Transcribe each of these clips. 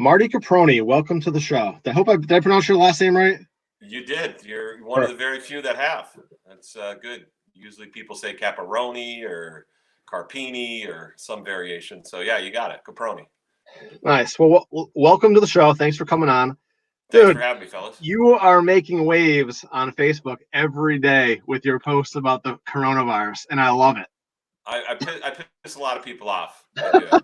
Marty Caproni, welcome to the show. Did I pronounce your last name right? You did. You're one of the Perfect. very few that have. That's good. Usually people say Caparoni or Carpini or some variation. So yeah, you got it. Caproni. Nice. Well, welcome to the show. Thanks for coming on. Thanks for Dude, having me, fellas. you are making waves on Facebook every day with your posts about the coronavirus, and I love it. I piss a lot of people off. I do.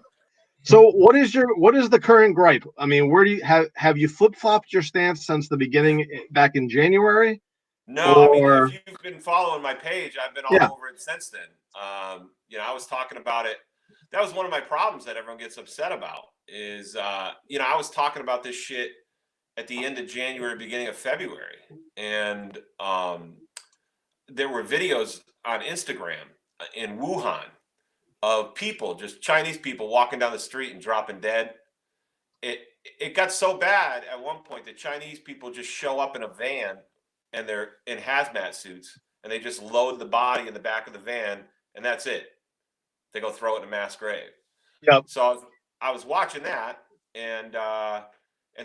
So what is the current gripe? I mean, where do you have you flip-flopped your stance since the beginning back in January? No, I mean, if Or you've been following my page, I've been yeah, all over it since then. I was talking about it. That was one of my problems that everyone gets upset about is, I was talking about this shit at the end of January, beginning of February. And there were videos on Instagram in Wuhan of people, just Chinese people walking down the street and dropping dead. It got so bad at one point that Chinese people just show up in a van and they're in hazmat suits and they just load the body in the back of the van and that's it. They go throw it in a mass grave. yep. So I was watching that and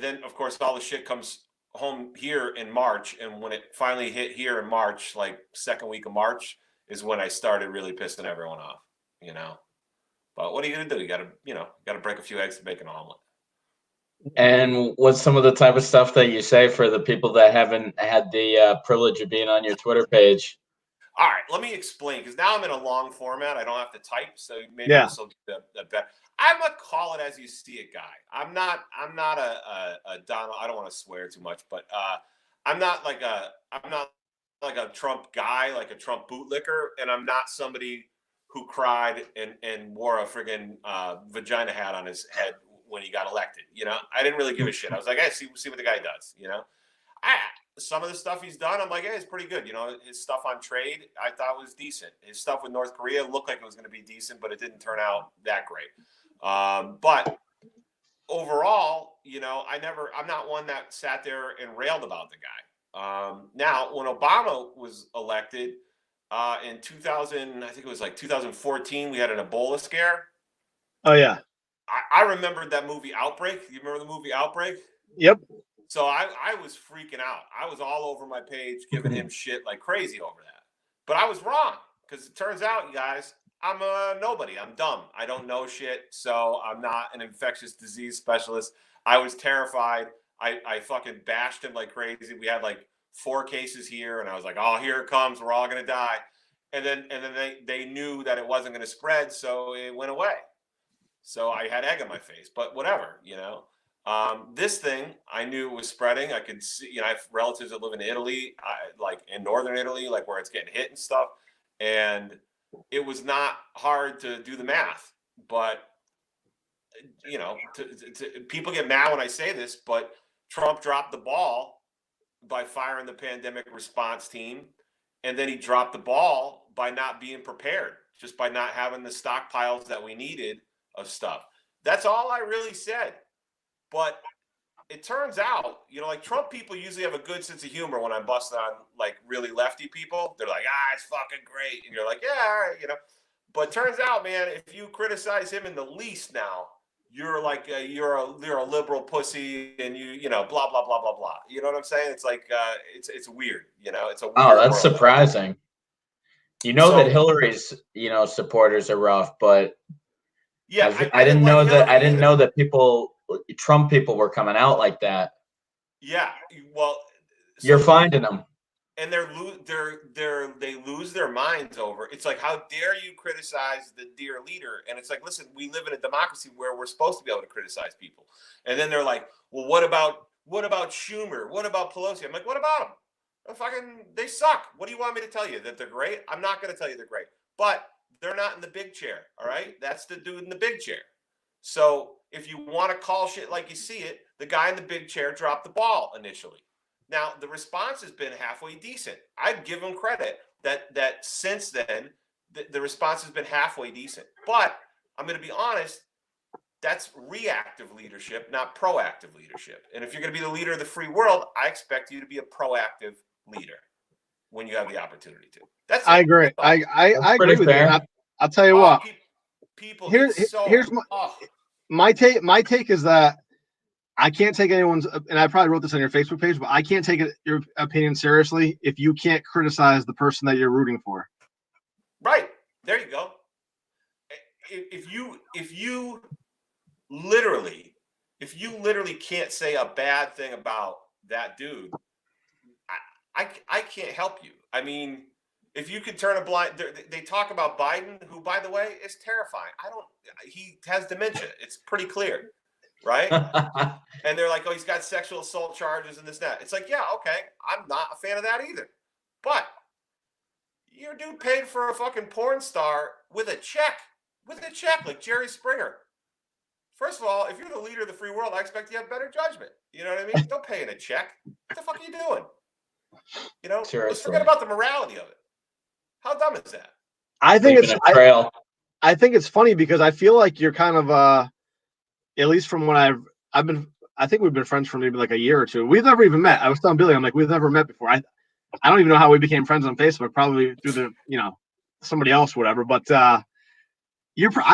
then of course all the shit comes home here in March, and when it finally hit here in March, like second week of March, is when I started really pissing everyone off, you know. But what are you gonna do? You gotta break a few eggs to make an omelet. And what's some of the type of stuff that you say for the people that haven't had the privilege of being on your Twitter page? All right, let me explain, because now I'm in a long format. I don't have to type, so maybe Yeah. this will get better. I'm a call it as you see it guy. I'm not a Donald. I don't want to swear too much, but I'm not like a Trump guy, like a Trump bootlicker, and I'm not somebody who cried and wore a friggin' vagina hat on his head when he got elected. I didn't really give a shit. I was like, hey, see what the guy does. Some of the stuff he's done, I'm like, hey, it's pretty good. His stuff on trade, I thought was decent. His stuff with North Korea looked like it was going to be decent, but it didn't turn out that great. But overall, I'm not one that sat there and railed about the guy. Now, when Obama was elected in 2000, I think it was like 2014, we had an Ebola scare. Oh yeah. I remembered that movie Outbreak. You remember the movie Outbreak? Yep. So I was freaking out. I was all over my page giving him shit like crazy over that. But I was wrong, because it turns out, you guys, I'm a nobody. I'm dumb. I don't know shit. So I'm not an infectious disease specialist. I was terrified. I fucking bashed him like crazy. We had like 4 cases here, and I was like, oh, here it comes. We're all going to die. And then they knew that it wasn't going to spread, so it went away. So I had egg on my face, but whatever. This thing, I knew it was spreading. I could see, I have relatives that live in Italy, like in northern Italy, like where it's getting hit and stuff. And it was not hard to do the math. But, people get mad when I say this, but Trump dropped the ball by firing the pandemic response team. And then he dropped the ball by not being prepared, just by not having the stockpiles that we needed of stuff. That's all I really said. But it turns out, like Trump people usually have a good sense of humor when I'm busting on like really lefty people. They're like, it's fucking great. And you're like, yeah, all right, But turns out, man, if you criticize him in the least now, you're like, you're a liberal pussy and blah, blah, blah, blah, blah. You know what I'm saying? It's like, it's weird, it's a weird That's world. surprising. That Hillary's, supporters are rough, but yeah, I didn't know that. I didn't either. know that Trump people were coming out like that. Yeah, well, you're finding them, and they lose their minds over. It's like, how dare you criticize the dear leader? And it's like, listen, we live in a democracy where we're supposed to be able to criticize people. And then they're like, well, what about Schumer? What about Pelosi? I'm like, what about them? They suck. What do you want me to tell you? That they're great? I'm not going to tell you they're great, but they're not in the big chair. All right, that's the dude in the big chair. So if you want to call shit like you see it, the guy in the big chair dropped the ball initially. Now, the response has been halfway decent. I'd give him credit that since then, the response has been halfway decent. But I'm going to be honest, that's reactive leadership, not proactive leadership. And if you're going to be the leader of the free world, I expect you to be a proactive leader when you have the opportunity to. That's it. I agree. I agree with you. I'll tell you what. People Here's my take. My take is that I can't take anyone's, and I probably wrote this on your Facebook page, but I can't take your opinion seriously if you can't criticize the person that you're rooting for. Right. There you go. If you literally can't say a bad thing about that dude, I can't help you. I mean, if you could turn a blind, they talk about Biden, who, by the way, is terrifying. He has dementia. It's pretty clear, right? And they're like, oh, he's got sexual assault charges and this, that. It's like, yeah, okay. I'm not a fan of that either. But your dude paid for a fucking porn star with a check, like Jerry Springer. First of all, if you're the leader of the free world, I expect you to have better judgment. You know what I mean? Don't pay in a check. What the fuck are you doing? You know, let's forget about the morality of it. How dumb is that? I think I think it's funny because I feel like you're kind of at least from when I think we've been friends for maybe like a year or two. We've never even met. I was telling Billy, I'm like, we've never met before. I don't even know how we became friends on Facebook, probably through somebody else, whatever. But I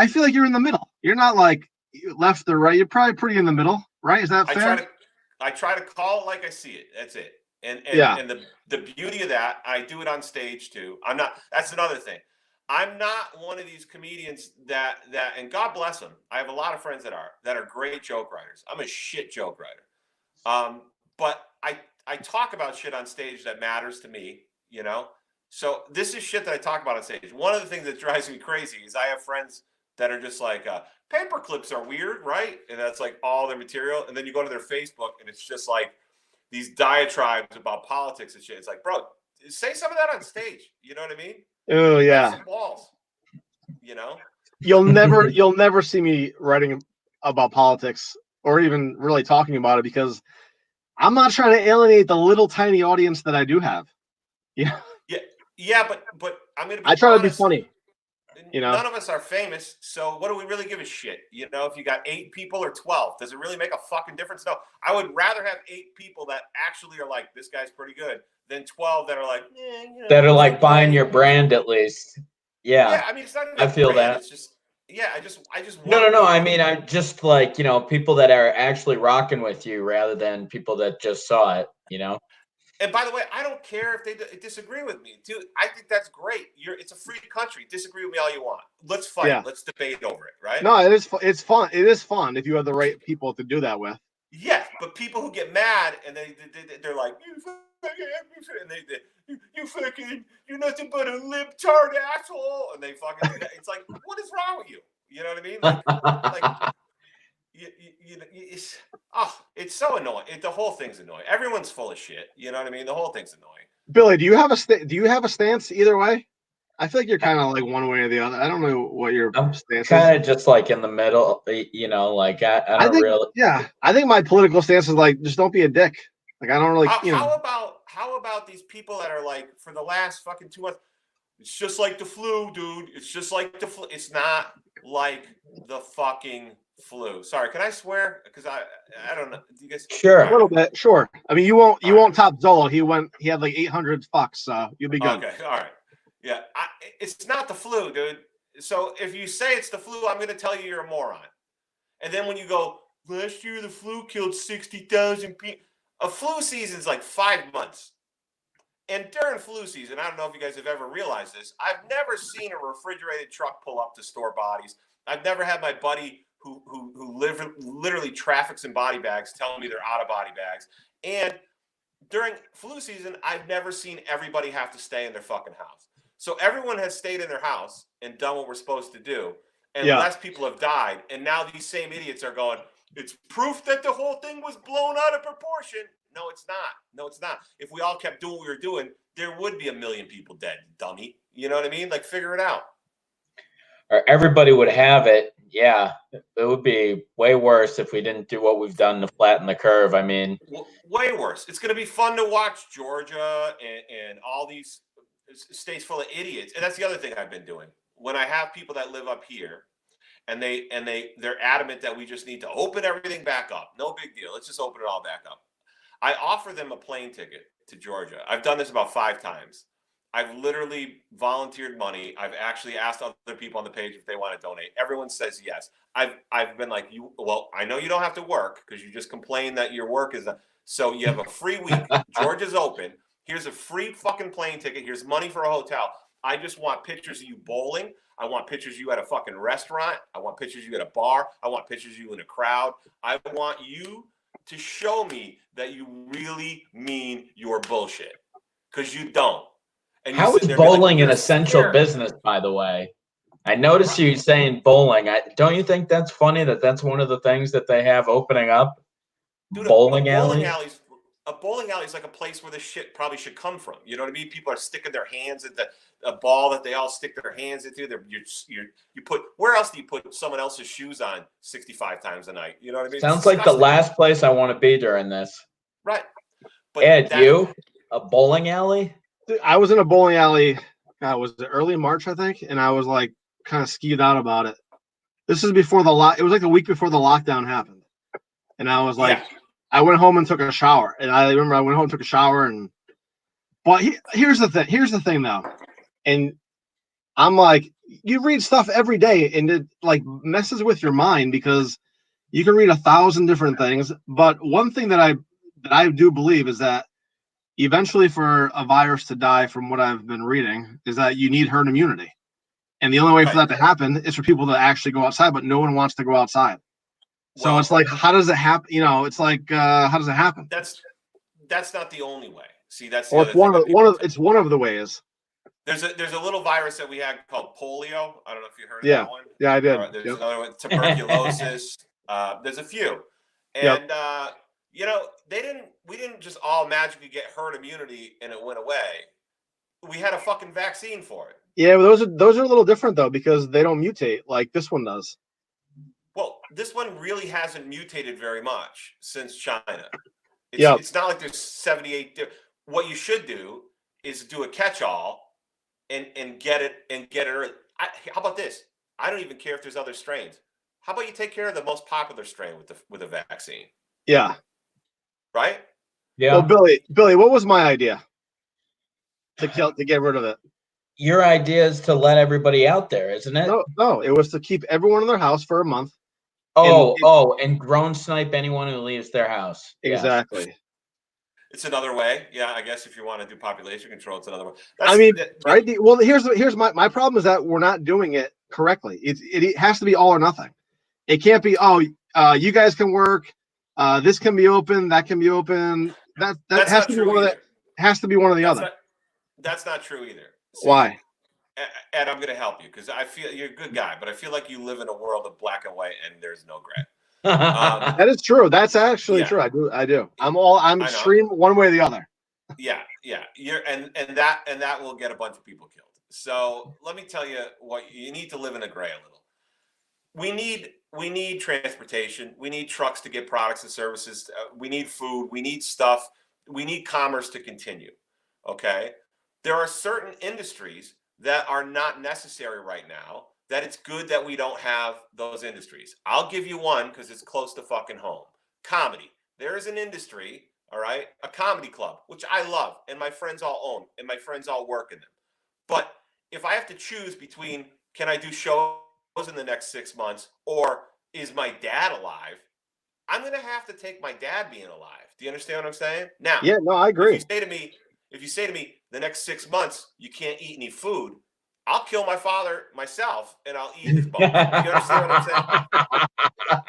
feel like you're in the middle. You're not like left or right. You're probably pretty in the middle, right? Is that fair? I try to call it like I see it. That's it. And the beauty of that, I do it on stage too. That's another thing. I'm not one of these comedians that and God bless them. I have a lot of friends that are great joke writers. I'm a shit joke writer. But I talk about shit on stage that matters to me, you know? So this is shit that I talk about on stage. One of the things that drives me crazy is I have friends that are just like, paper clips are weird, right? And that's like all their material. And then you go to their Facebook and it's just like these diatribes about politics and shit. It's like, bro, say some of that on stage. You know what I mean? Oh yeah. Some balls. You know? You'll never see me writing about politics or even really talking about it because I'm not trying to alienate the little tiny audience that I do have. Yeah. Yeah, but I'm gonna be I try honest, to be funny. You know, none of us are famous, so what do we really give a shit? You know, if you got 8 people or 12, does it really make a fucking difference? No, I would rather have 8 people that actually are like, this guy's pretty good, than 12 that are like, that are like buying your brand at least. Yeah, I mean, it's not even I feel brand, that. it's just, I just no. I mean, I'm just like, people that are actually rocking with you rather than people that just saw it. And by the way, I don't care if they disagree with me, dude. I think that's great. It's a free country. Disagree with me all you want. Let's fight. Yeah. Let's debate over it, right? No, it's fun. It is fun if you have the right people to do that with. Yeah, but people who get mad and they're like, you're nothing but a libtard asshole, and they fucking do that. It's like, what is wrong with you? You know what I mean? Like it's so annoying. The whole thing's annoying. Everyone's full of shit. You know what I mean? The whole thing's annoying. Billy, do you have a stance either way? I feel like you're kind of like one way or the other. I don't know what your stance is. Kind of just like in the middle, like I don't really. Yeah, I think my political stance is like just don't be a dick. Like I don't really. How about these people that are like for the last fucking 2 months? It's just like the flu, dude. It's just like the flu. It's not like the fucking flu. Sorry, can I swear? Because I don't know. Do you guys? Sure, a little bit. Sure. I mean, you won't top Zolo. He had like 800 fucks. So you'll be good. Okay. All right. Yeah. It's not the flu, dude. So if you say it's the flu, I'm going to tell you you're a moron. And then when you go, last year the flu killed 60,000 people. A flu season's like 5 months. And during flu season, I don't know if you guys have ever realized this, I've never seen a refrigerated truck pull up to store bodies. I've never had my buddy who literally traffics in body bags telling me they're out of body bags. And during flu season, I've never seen everybody have to stay in their fucking house. So everyone has stayed in their house and done what we're supposed to do. And less people have died. And now these same idiots are going, it's proof that the whole thing was blown out of proportion. No, it's not. No, it's not. If we all kept doing what we were doing, there would be 1 million people dead, dummy. You know what I mean? Like, figure it out. Or everybody would have it. Yeah, it would be way worse if we didn't do what we've done to flatten the curve. I mean, way worse. It's going to be fun to watch Georgia and all these states full of idiots. And that's the other thing I've been doing. When I have people that live up here and they're adamant that we just need to open everything back up. No big deal. Let's just open it all back up. I offer them a plane ticket to Georgia. I've done this about 5 times. I've literally volunteered money. I've actually asked other people on the page if they want to donate. Everyone says yes. I've been like, well, I know you don't have to work because you just complain that your work is so you have a free week. Georgia's open. Here's a free fucking plane ticket. Here's money for a hotel. I just want pictures of you bowling. I want pictures of you at a fucking restaurant. I want pictures of you at a bar. I want pictures of you in a crowd. I want you to show me that you really mean your bullshit, because you don't. And how is bowling an essential business, by the way? I noticed you saying bowling. Don't you think that's funny that that's one of the things that they have opening up? Dude, bowling alleys. A bowling alley is like a place where this shit probably should come from. You know what I mean? People are sticking their hands at a ball that they all stick their hands into. You put, where else do you put someone else's shoes on 65 times a night? You know what I mean? Sounds like the last place I want to be during this. Right. But Ed, a bowling alley? I was in a bowling alley. Was it early March, I think, and I was like kind of skeeved out about it. This is before it was like a week before the lockdown happened, and I was like, I went home and took a shower, and I remember I went home and took a shower, but here's the thing. Here's the thing, though, and I'm like, you read stuff every day, and it like messes with your mind because you can read 1,000 different things. But one thing that I do believe is that eventually, for a virus to die, from what I've been reading, is that you need herd immunity. And the only way for that to happen is for people to actually go outside, but no one wants to go outside. So it's like, how does it happen? You know, it's like, how does it happen? That's not the only way. See, that's it's one of the ways. There's a little virus that we had called polio. I don't know if you heard of that one. Yeah, I did. There's another one, tuberculosis. There's a few, and you know, we didn't just all magically get herd immunity and it went away. We had a fucking vaccine for it. Yeah, but those are a little different though, because they don't mutate like this one does. Well, this one really hasn't mutated very much since China. It's not like there's 78. What you should do is do a catch-all and get it early. How about this? I don't even care if there's other strains. How about you take care of the most popular strain with a vaccine? Yeah. Right? Yeah. Well, Billy, what was my idea to get rid of it? Your idea is to let everybody out there, isn't it? No, it was to keep everyone in their house for a month. And grown snipe anyone who leaves their house. Exactly. Yeah. It's another way. Yeah, I guess if you want to do population control, it's another way. Right? Well, here's my problem is that we're not doing it correctly. It has to be all or nothing. It can't be, you guys can work, this can be open, that can be open. That has to be one of the has to be one or the other. That's not true either. See, why? Ed, I'm going to help you because I feel you're a good guy, but I feel like you live in a world of black and white and there's no gray. That is true. That's actually true. I do. I'm extreme one way or the other. Yeah. And that will get a bunch of people killed. So let me tell you what you need to live in a gray a little. We need transportation. We need trucks to get products and services. We need food. We need stuff. We need commerce to continue. Okay. There are certain industries that are not necessary right now, that it's good that we don't have those industries. I'll give you one because it's close to fucking home. Comedy. There is an industry, all right, a comedy club, which I love, and my friends all own, and my friends all work in them. But if I have to choose between, can I do shows in the next 6 months, or is my dad alive? I'm going to have to take my dad being alive. Do you understand what I'm saying? Now, yeah, no, I agree. If you say to me, the next 6 months, you can't eat any food, I'll kill my father myself and I'll eat his bones. You understand what I'm saying?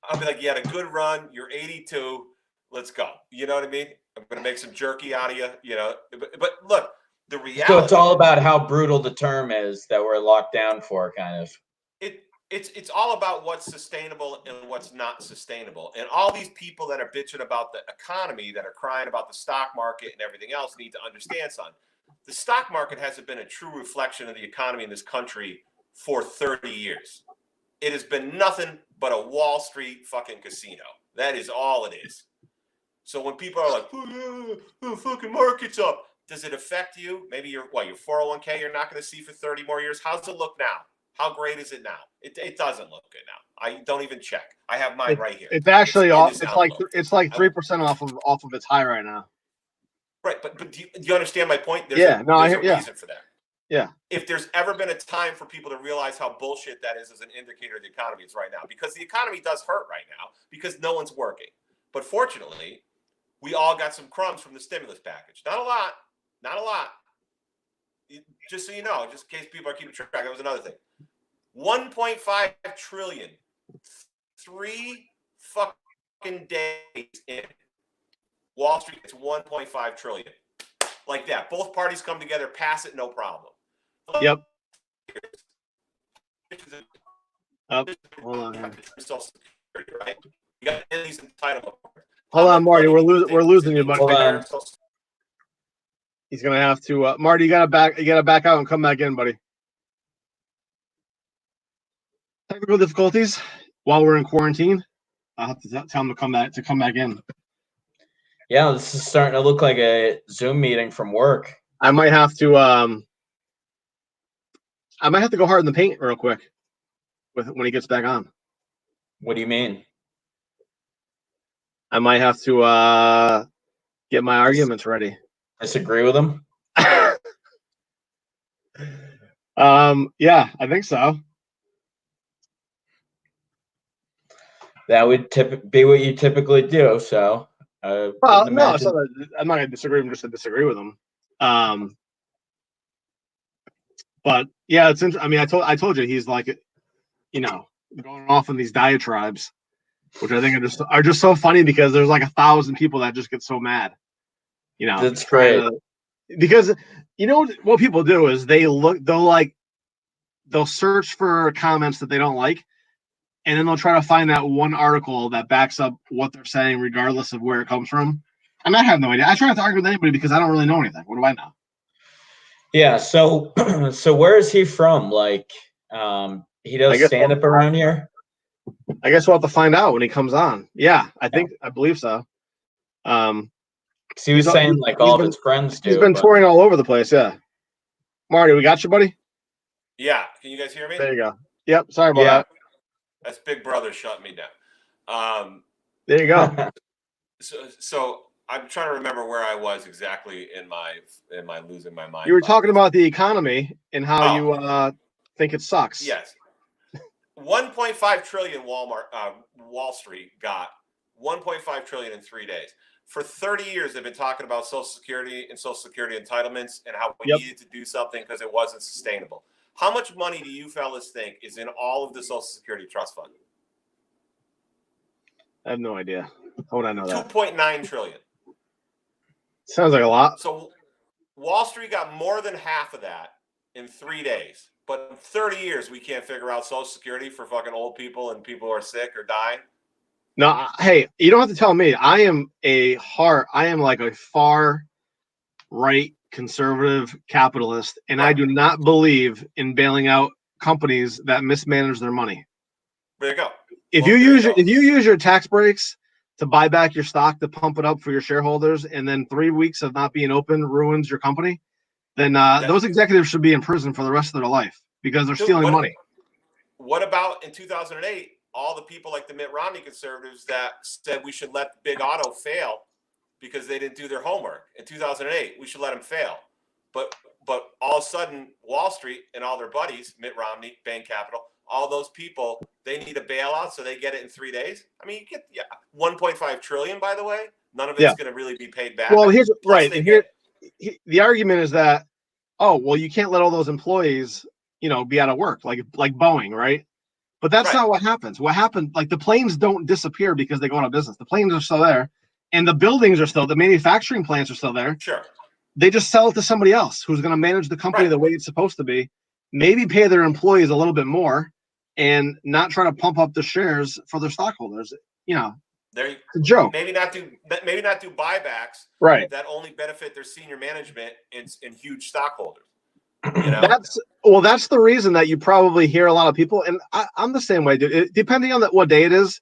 I'll be like, you had a good run. You're 82. Let's go. You know what I mean? I'm going to make some jerky out of you, you know. But look, the reality. So it's all about how brutal the term is that we're locked down for, kind of. It's all about what's sustainable and what's not sustainable. And all these people that are bitching about the economy, that are crying about the stock market and everything else, need to understand something. The stock market hasn't been a true reflection of the economy in this country for 30 years. It has been nothing but a Wall Street fucking casino. That is all it is. So when people are like, the fucking market's up, does it affect you? Maybe your 401k you're not going to see for 30 more years. How's it look now? How great is it now? It doesn't look good now. I don't even check. I have mine right here. It's actually it's like 3% off of its high right now. Right, but do you understand my point? There's Yeah, a reason for that. Yeah. If there's ever been a time for people to realize how bullshit that is as an indicator of the economy, it's right now. Because the economy does hurt right now because no one's working. But fortunately, we all got some crumbs from the stimulus package. Not a lot. Not a lot. Just so you know, just in case people are keeping track, that was another thing. 1.5 trillion. 3 fucking days in. Wall Street gets 1.5 trillion. Like that. Both parties come together, pass it, no problem. Yep. Hold on. Right? You got these entitlements. Hold on, Marty. We're losing you, buddy. Hold on. He's gonna have to. Marty, you gotta back out and come back in, buddy. Technical difficulties while we're in quarantine. I'll have to tell him to come back in. Yeah, this is starting to look like a Zoom meeting from work. I might have to. I might have to go hard in the paint real quick when he gets back on. What do you mean? I might have to get my arguments ready. Disagree with him? Yeah, I think so. That would be what you typically do. So, well, no, so I'm not gonna disagree with him just to disagree with him. But yeah, it's interesting. I mean, I told you he's like, going off on these diatribes, which I think are just so funny because there's like 1,000 people that just get so mad. That's great. Because what people do is they'll search for comments that they don't like, and then they'll try to find that one article that backs up what they're saying, regardless of where it comes from. And I have no idea. I try not to argue with anybody because I don't really know anything. What do I know? Yeah. So where is he from? Like, he does stand up around here. I guess we'll have to find out when he comes on. Yeah, I believe so. He was saying like all of his friends do. He's been touring all over the place. Yeah. Marty, we got you, buddy. Yeah. Can you guys hear me? There you go. Yep. Sorry about that. That's Big Brother shutting me down. There you go. So I'm trying to remember where I was exactly in my losing my mind. You were talking about the economy and how you think it sucks. Yes. 1.5 trillion Wall Street got 1.5 trillion in 3 days. For 30 years, they've been talking about Social Security and Social Security entitlements and how we needed to do something because it wasn't sustainable. How much money do you fellas think is in all of the Social Security Trust Fund? I have no idea. How would I know that? 2.9 trillion. Sounds like a lot. So Wall Street got more than half of that in 3 days. But in 30 years, we can't figure out Social Security for fucking old people and people who are sick or dying. No, hey, you don't have to tell me. I am like a far right conservative capitalist, and I do not believe in bailing out companies that mismanage their money. There you go. If you use your tax breaks to buy back your stock to pump it up for your shareholders, and then 3 weeks of not being open ruins your company, then those executives should be in prison for the rest of their life because they're stealing money. What about in 2008? All the people like the Mitt Romney conservatives that said we should let Big Auto fail because they didn't do their homework in 2008. We should let them fail. But all of a sudden, Wall Street and all their buddies, Mitt Romney, Bain Capital, all those people, they need a bailout, so they get it in 3 days. I mean, you get 1.5 trillion, by the way. None of it's going to really be paid back. Well, the argument is that, you can't let all those employees, be out of work, like Boeing, right? But that's not what happens. What happened, like the planes don't disappear because they go out of business. The planes are still there, and the buildings are still, the manufacturing plants are still there. Sure. They just sell it to somebody else who's going to manage the company the way it's supposed to be, maybe pay their employees a little bit more, and not try to pump up the shares for their stockholders. It's a joke. Maybe not do buybacks. Right. That only benefit their senior management and huge stockholders. That's the reason that you probably hear a lot of people, and I'm the same way, dude. Depending on what day it is,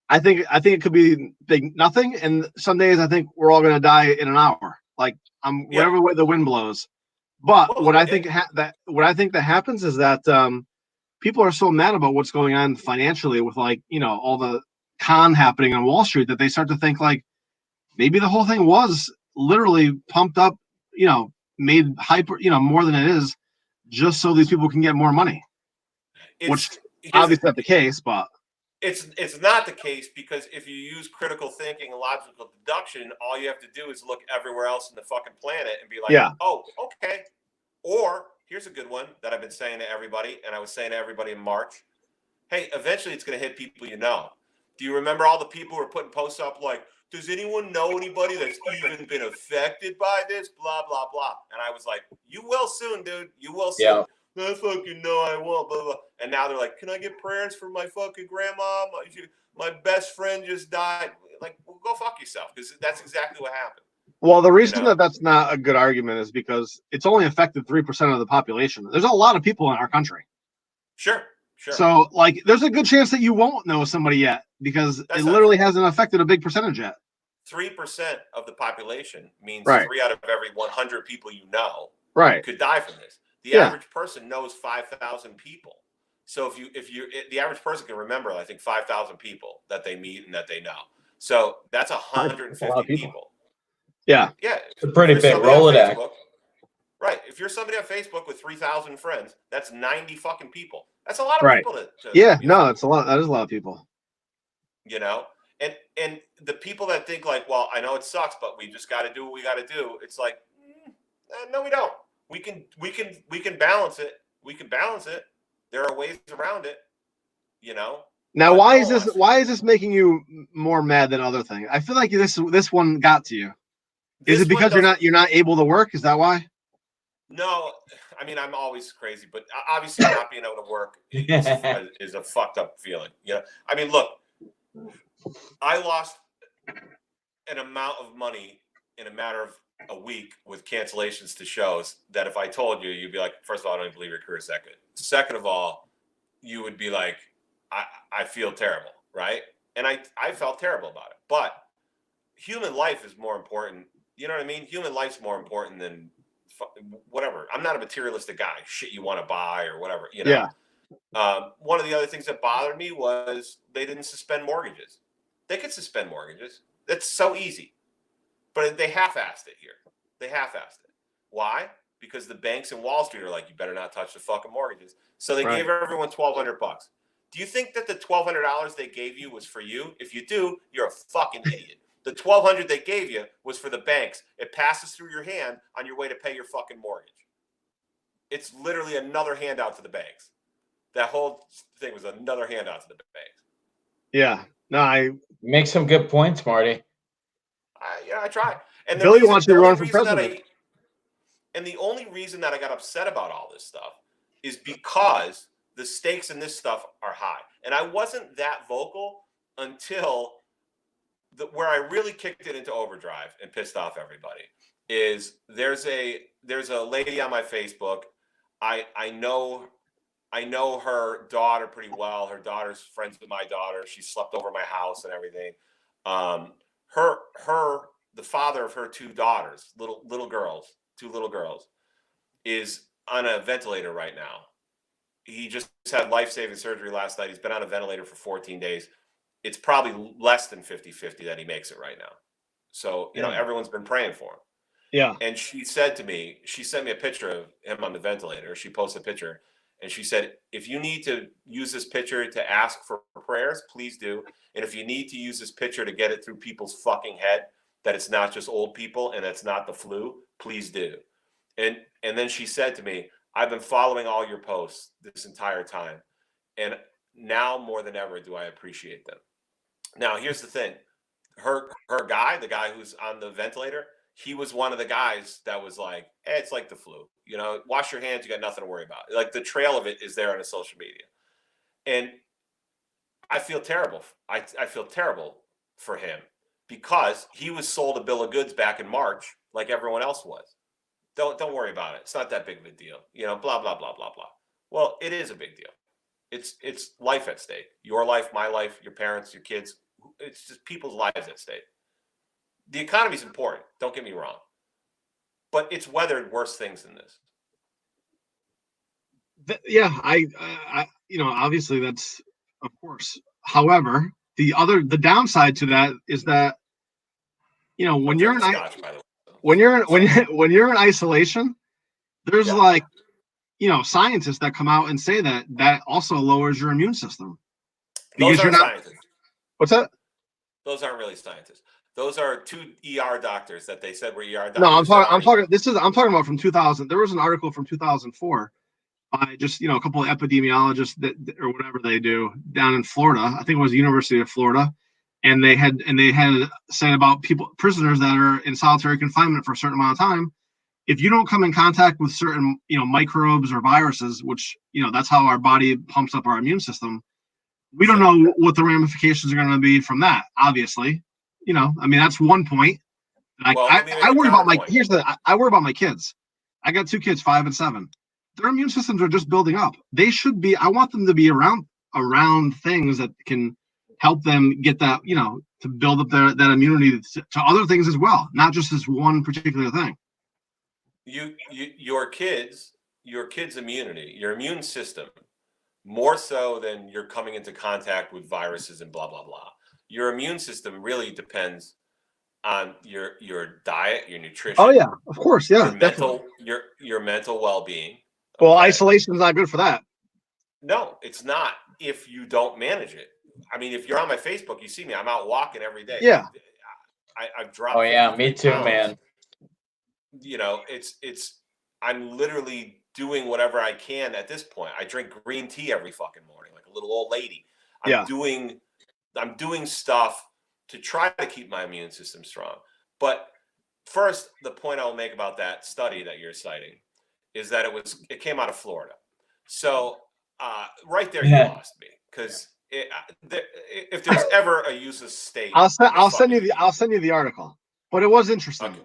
I think it could be big nothing, and some days I think we're all going to die in an hour. Like whatever way the wind blows. But what I think that happens is that people are so mad about what's going on financially with all the con happening on Wall Street that they start to think like maybe the whole thing was literally pumped up, made hyper, more than it is, just so these people can get more money. Which obviously not the case, but it's not the case, because if you use critical thinking and logical deduction, all you have to do is look everywhere else in the fucking planet and be like, oh, okay. Or here's a good one that I've been saying to everybody, and I was saying to everybody in March. Hey, eventually it's going to hit people you know. Do you remember all the people who were putting posts up like, does anyone know anybody that's even been affected by this? Blah, blah, blah. And I was like, you will soon, dude. You will soon. Yeah. I fucking know I won't, blah, blah. And now they're like, can I get prayers for my fucking grandma? My best friend just died. Like, well, go fuck yourself, because that's exactly what happened. Well, the reason that that's not a good argument is because it's only affected 3% of the population. There's a lot of people in our country. Sure. So, like, there's a good chance that you won't know somebody yet, because it literally hasn't affected a big percentage yet. 3% of the population means 3 out of every 100 people you know could die from this. The average person knows 5,000 people. So if the average person can remember, I think, 5,000 people that they meet and that they know. So that's 150 people. Yeah. It's a pretty big Rolodex. Right. If you're somebody on Facebook with 3,000 friends, that's 90 fucking people. That's a lot of people. It's a lot. That is a lot of people. And the people that think like, well, I know it sucks, but we just got to do what we got to do. It's like, no, we don't. We can balance it. We can balance it. There are ways around it. Now, why is this making you more mad than other things? I feel like this one got to you. Is it because you're not able to work? Is that why? No, I mean, I'm always crazy, but obviously not being able to work is a fucked up feeling. I mean, look, I lost an amount of money in a matter of a week with cancellations to shows that if I told you, you'd be like, first of all, I don't even believe your career is that good. Second of all, you would be like, I feel terrible, right? And I felt terrible about it. But human life is more important. You know what I mean? Human life's more important than whatever. I'm not a materialistic guy. Shit you want to buy or whatever. One of the other things that bothered me was they didn't suspend mortgages. They could suspend mortgages. That's so easy. But they half-assed it here. They half-assed it. Why? Because the banks in Wall Street are like, you better not touch the fucking mortgages. So they gave everyone $1,200. Do you think that the $1,200 they gave you was for you? If you do, you're a fucking idiot. The $1,200 they gave you was for the banks. It passes through your hand on your way to pay your fucking mortgage. It's literally another handout to the banks. That whole thing was another handout to the banks. Yeah. No, I make some good points, Marty. I try. And Billy wants you to run for president. And the only reason that I got upset about all this stuff is because the stakes in this stuff are high. And I wasn't that vocal until where I really kicked it into overdrive and pissed off everybody is there's a lady on my Facebook. I know her daughter pretty well. Her daughter's friends with my daughter. She slept over my house and everything. The father of her two daughters, little girls, two little girls, is on a ventilator right now. He just had life-saving surgery last night. He's been on a ventilator for 14 days. It's probably less than 50-50 that he makes it right now. So, everyone's been praying for him. Yeah. And she sent me a picture of him on the ventilator. She posted a picture and she said, if you need to use this picture to ask for prayers, please do. And if you need to use this picture to get it through people's fucking head that it's not just old people and it's not the flu, please do. And then she said to me, I've been following all your posts this entire time. And now more than ever do I appreciate them. Now, here's the thing. Her guy, the guy who's on the ventilator, he was one of the guys that was like, it's like the flu. Wash your hands. You got nothing to worry about. Like the trail of it is there on his social media. And I feel terrible. I feel terrible for him because he was sold a bill of goods back in March like everyone else was. Don't worry about it. It's not that big of a deal. Blah, blah, blah, blah, blah. Well, it is a big deal. It's life at stake. Your life, my life, your parents, your kids. It's just people's lives at stake. The economy is important. Don't get me wrong. But it's weathered worse things than this. I obviously that's of course. However, the downside to that is that, when you're Scotch, by the way. when you're in isolation, there's like, scientists that come out and say that also lowers your immune system. Those aren't scientists. What's that? Those aren't really scientists. Those are 2 ER doctors that they said were ER doctors. No, I'm talking about from 2000. There was an article from 2004 by just a couple of epidemiologists that or whatever they do down in Florida. I think it was the University of Florida, and they had said about prisoners that are in solitary confinement for a certain amount of time. If you don't come in contact with certain microbes or viruses, which that's how our body pumps up our immune system, we don't know what the ramifications are going to be from that. Obviously, that's one point. I worry about I worry about my kids. I got 2 kids, 5 and 7. Their immune systems are just building up. They should be. I want them to be around things that can help them get that, to build up that immunity to other things as well, not just this one particular thing. Your kids' immunity, your immune system, more so than you're coming into contact with viruses and blah blah blah. Your immune system really depends on your diet, your nutrition. Oh yeah, of course, yeah. Your mental well-being. Well, isolation is not good for that. No, it's not if you don't manage it. I mean, if you're on my Facebook, you see me. I'm out walking every day. Yeah. I've dropped. Oh yeah, me too, pounds. man. It's I'm literally doing whatever I can at this point. I drink green tea every fucking morning, like a little old lady. I'm doing stuff to try to keep my immune system strong. But first, the point I'll make about that study that you're citing is that it came out of Florida. So right there, you lost me, because if there's ever a useless state, I'll send you the article, but it was interesting. Okay.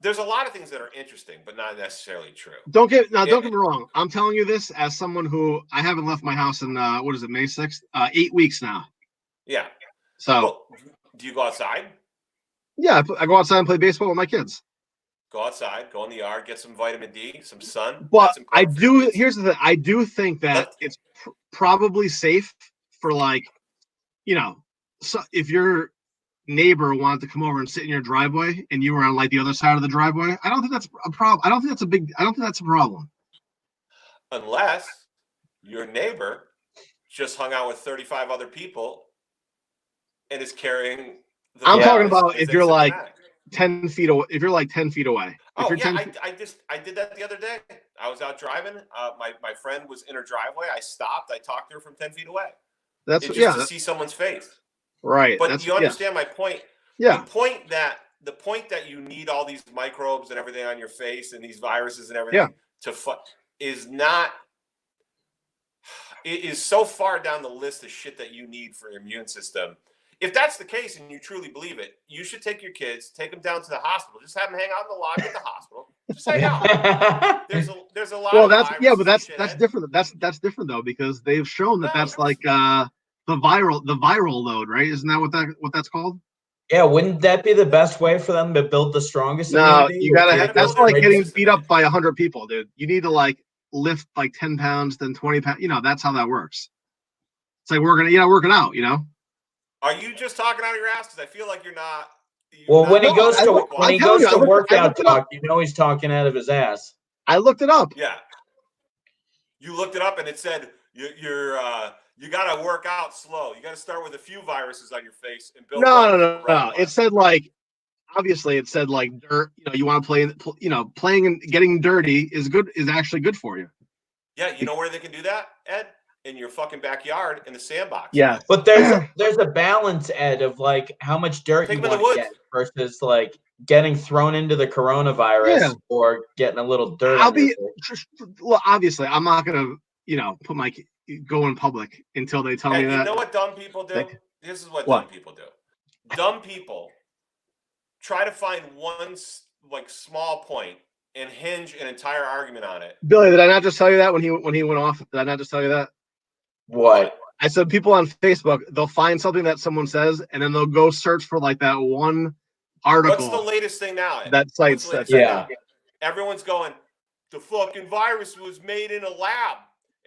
There's a lot of things that are interesting, but not necessarily true. Don't get me wrong. I'm telling you this as someone who I haven't left my house in what is it, May 6th? 8 weeks now. Yeah. So, do you go outside? Yeah, I go outside and play baseball with my kids. Go outside, go in the yard, get some vitamin D, some sun. But I do. Here's the thing. I do think that it's probably safe for so if your neighbor wanted to come over and sit in your driveway and you were on the other side of the driveway, I don't think that's a problem. I don't think that's a problem. Unless your neighbor just hung out with 35 other people and is carrying the I'm talking about if you're 10 feet away. If you're 10 feet away. Oh yeah, I did that the other day. I was out driving. My friend was in her driveway. I stopped. I talked to her from 10 feet away. That's to see someone's face. Right. But you understand my point. Yeah. The point that you need all these microbes and everything on your face and these viruses and everything is not. It is so far down the list of shit that you need for your immune system. If that's the case and you truly believe it, you should take your kids, take them down to the hospital. Just have them hang out in the lobby at the hospital. Just hang out. There's a lot. Well, that's different. That's different though, because they've shown that's the viral load, right? Isn't that what that's called? Yeah, wouldn't that be the best way for them to build the strongest? No, you gotta. That's like getting beat up by 100 people, dude. You need to lift 10 pounds, then 20 pounds. That's how that works. It's like working out. Are you just talking out of your ass? Because I feel like you're not. When he goes to workout talk, he's talking out of his ass. I looked it up. Yeah. You looked it up and it said you got to work out slow. You got to start with a few viruses on your face and build. No. It said obviously it said dirt. You want to play. Playing and getting dirty is actually good for you. Yeah, you know where they can do that, Ed? In your fucking backyard in the sandbox. Yeah, but there's a balance, Ed, of how much dirt you want to get versus getting thrown into the coronavirus or getting a little dirt. Obviously, I'm not gonna go in public until they tell me that. You know what dumb people do? This is what dumb people do. Dumb people try to find one small point and hinge an entire argument on it. Billy, did I not just tell you that when he went off? Did I not just tell you that? What? I said people on Facebook, they'll find something that someone says, and then they'll go search for that one article. What's the latest thing now? That site says. Yeah. Everyone's going, the fucking virus was made in a lab,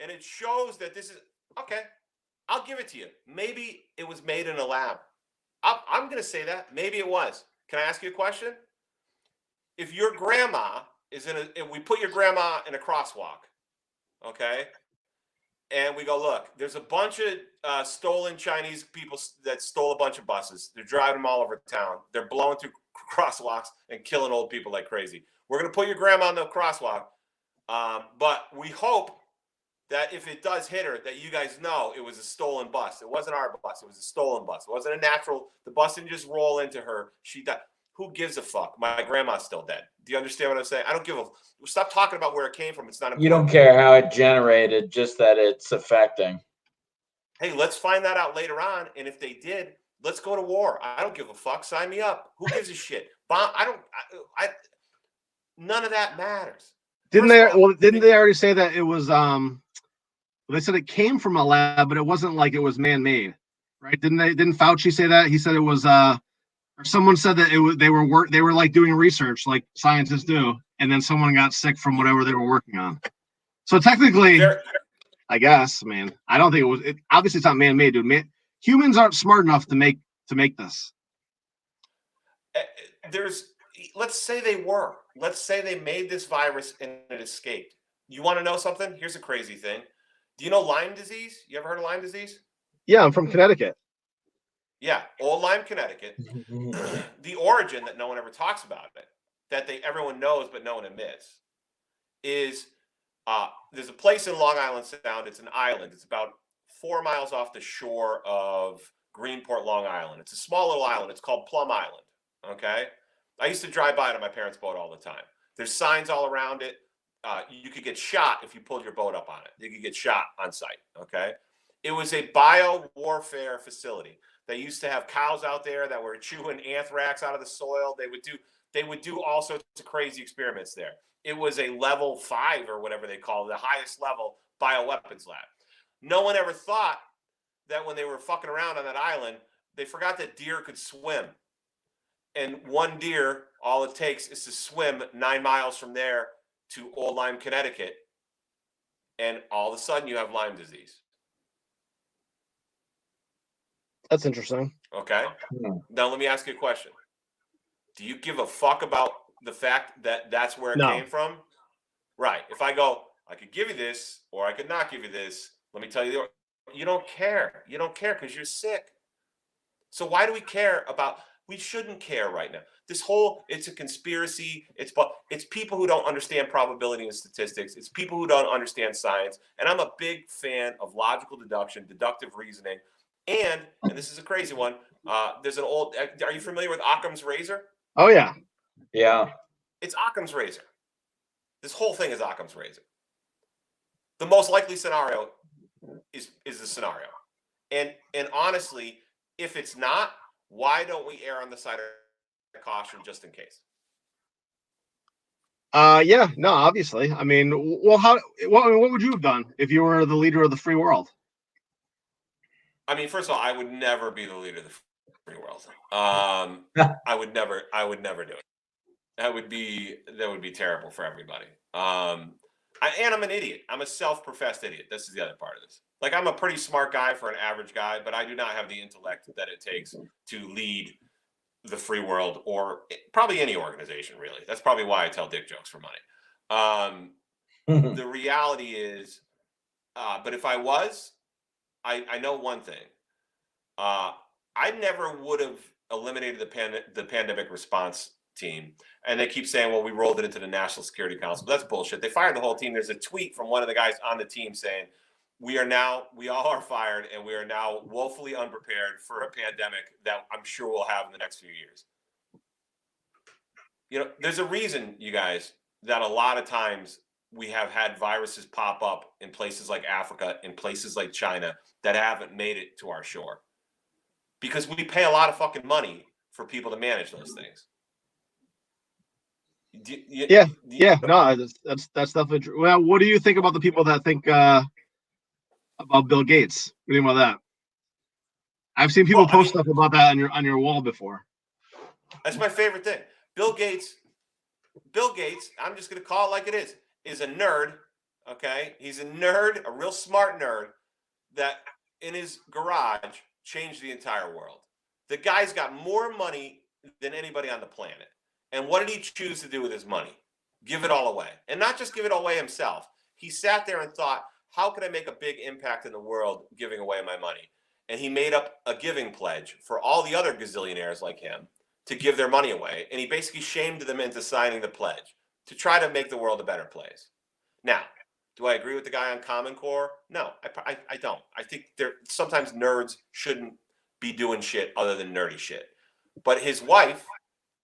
and it shows that this is okay. I'll give it to you. Maybe it was made in a lab. I'm going to say that. Maybe it was. Can I ask you a question? if your grandma is if we put your grandma in a crosswalk, okay, and we go, look, there's a bunch of stolen Chinese people that stole a bunch of buses. They're driving them all over town. They're blowing through crosswalks and killing old people like crazy. We're going to put your grandma in the crosswalk, but we hope that if it does hit her, that you guys know it was a stolen bus. It wasn't our bus. It was a stolen bus. It wasn't a natural. The bus didn't just roll into her. She died. Who gives a fuck? My grandma's still dead. Do you understand what I'm saying? I don't give a. Stop talking about where it came from. It's not important. You don't care how it generated, just that it's affecting. Hey, let's find that out later on. And if they did, let's go to war. I don't give a fuck. Sign me up. Who gives a shit? Bomb. None of that matters. Didn't they already say that it was they said it came from a lab, but it wasn't like it was man-made, right? Didn't Fauci say that? He said it was or someone said that they were like doing research like scientists do, and then someone got sick from whatever they were working on. So technically, I guess, man, I don't think it was. Obviously, it's not man-made, dude. Humans aren't smart enough to make this. Let's say they were. Let's say they made this virus and it escaped. You want to know something? Here's a crazy thing. Do you know Lyme disease? You ever heard of Lyme disease? Yeah, I'm from Connecticut. Yeah, old Lyme, Connecticut. The origin that no one ever talks about it, that everyone knows but no one admits, is there's a place in Long Island Sound. It's an island. It's about 4 miles off the shore of Greenport, Long Island. It's a small little island. It's called Plum Island. Okay, I used to drive by it on my parents' boat all the time. There's signs all around it. You could get shot if you pulled your boat up on it. You could get shot on site. Okay, it was a bio-warfare facility. They used to have cows out there that were chewing anthrax out of the soil. They would do all sorts of crazy experiments there. It was a level 5 or whatever they call it, the highest level bioweapons lab. No one ever thought that when they were fucking around on that island, they forgot that deer could swim. And one deer, all it takes is to swim 9 miles from there to Old Lyme, Connecticut, and all of a sudden you have Lyme disease. That's interesting. Okay. Now let me ask you a question. Do you give a fuck about the fact that that's where it came from? Right. If I go, I could give you this or I could not give you this. Let me tell you, you don't care. You don't care because you're sick. So why do we care about? We shouldn't care right now. It's a conspiracy. It's people who don't understand probability and statistics. It's people who don't understand science. And I'm a big fan of logical deduction, deductive reasoning. And this is a crazy one. There's an old. Are you familiar with Occam's razor? Oh yeah, yeah. It's Occam's razor. This whole thing is Occam's razor. The most likely scenario is the scenario. And honestly, if it's not, why don't we err on the side of caution just in case? Yeah, no, obviously. I mean, well, what would you have done if you were the leader of the free world? I mean, first of all, I would never be the leader of the free world. I would never do it. That would be terrible for everybody. And I'm an idiot. I'm a self-professed idiot. This is the other part of this. Like, I'm a pretty smart guy for an average guy, but I do not have the intellect that it takes to lead the free world or probably any organization, really. That's probably why I tell dick jokes for money. The reality is, but if I was, I know one thing. I never would have eliminated the pandemic response team. And they keep saying, well, we rolled it into the National Security Council. But that's bullshit. They fired the whole team. There's a tweet from one of the guys on the team saying, we all are fired and we are now woefully unprepared for a pandemic that I'm sure we'll have in the next few years. You know, there's a reason, you guys, that a lot of times we have had viruses pop up in places like Africa, in places like China that haven't made it to our shore. Because we pay a lot of fucking money for people to manage those things. No, that's definitely true. Well, what do you think about the people that think about Bill Gates? What do you think about that? I've seen people post stuff about that on your wall before. That's my favorite thing. Bill Gates, I'm just going to call it like it is a nerd, okay? He's a nerd, a real smart nerd that in his garage changed the entire world. The guy's got more money than anybody on the planet. And what did he choose to do with his money? Give it all away. And not just give it away himself. He sat there and thought, how can I make a big impact in the world giving away my money? And he made up a giving pledge for all the other gazillionaires like him to give their money away. And he basically shamed them into signing the pledge to try to make the world a better place. Now, do I agree with the guy on Common Core? No, I don't. I think sometimes nerds shouldn't be doing shit other than nerdy shit. But his wife,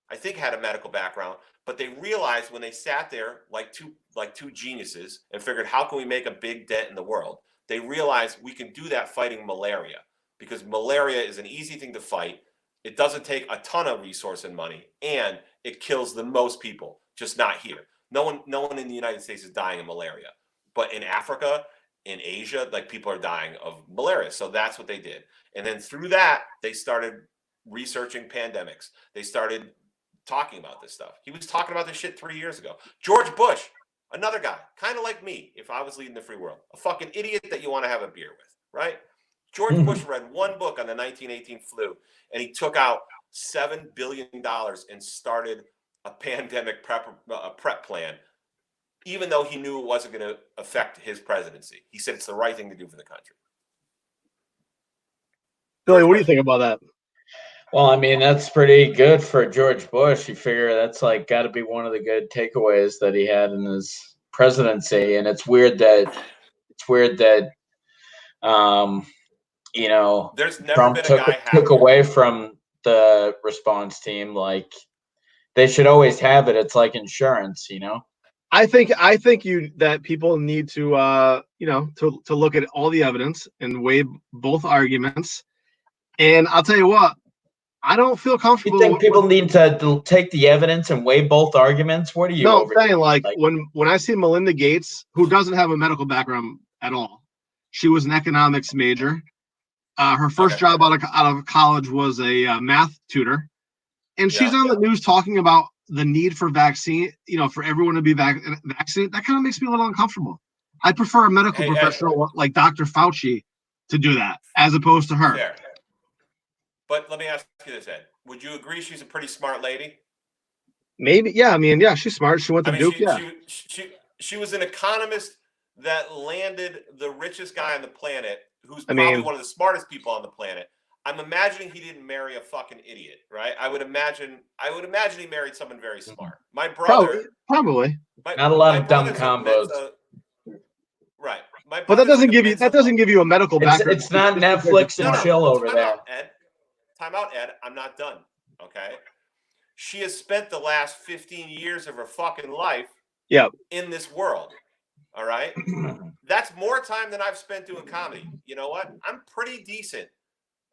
I think, had a medical background, but they realized when they sat there like two geniuses and figured, how can we make a big dent in the world? They realized we can do that fighting malaria, because malaria is an easy thing to fight. It doesn't take a ton of resource and money, and it kills the most people, just not here. No one in the United States is dying of malaria, but in Africa, in Asia, like, people are dying of malaria. So that's what they did. And then through that, they started researching pandemics. They started talking about this stuff. He was talking about this shit 3 years ago. George Bush, another guy, kind of like me, if I was leading the free world, a fucking idiot that you want to have a beer with, right? George Bush read one book on the 1918 flu, and he took out $7 billion and started a pandemic prep plan, even though he knew it wasn't going to affect his presidency. He said it's the right thing to do for the country. Billy, what do you think about that? Well, I mean, that's pretty good for George Bush. You figure that's like got to be one of the good takeaways that he had in his presidency. And it's weird that you know, there's never Trump been a guy took away from the response team. Like, they should always have it. It's like insurance, you know. I think that people need to to look at all the evidence and weigh both arguments. And I'll tell you what, I don't feel comfortable. You think people need to take the evidence and weigh both arguments? What are you? No, I'm saying, like, when I see Melinda Gates, who doesn't have a medical background at all, she was an economics major. Her first job out of college was a math tutor, and she's on the news talking about the need for vaccine, for everyone to be vaccinated. That kind of makes me a little uncomfortable. I prefer a medical professional like Dr. Fauci to do that, as opposed to her. Fair. But let me ask you this, Ed. Would you agree she's a pretty smart lady? Maybe, yeah. I mean, yeah, she's smart. She went to Duke. She was an economist that landed the richest guy on the planet, who's probably one of the smartest people on the planet. I'm imagining he didn't marry a fucking idiot, right? I would imagine he married someone very smart. My brother, probably. Not a lot of dumb combos. Right. But that doesn't give you a medical background. It's not Netflix and chill over there. Time out, Ed. I'm not done. Okay. She has spent the last 15 years of her fucking life in this world. All right. That's more time than I've spent doing comedy. You know what? I'm pretty decent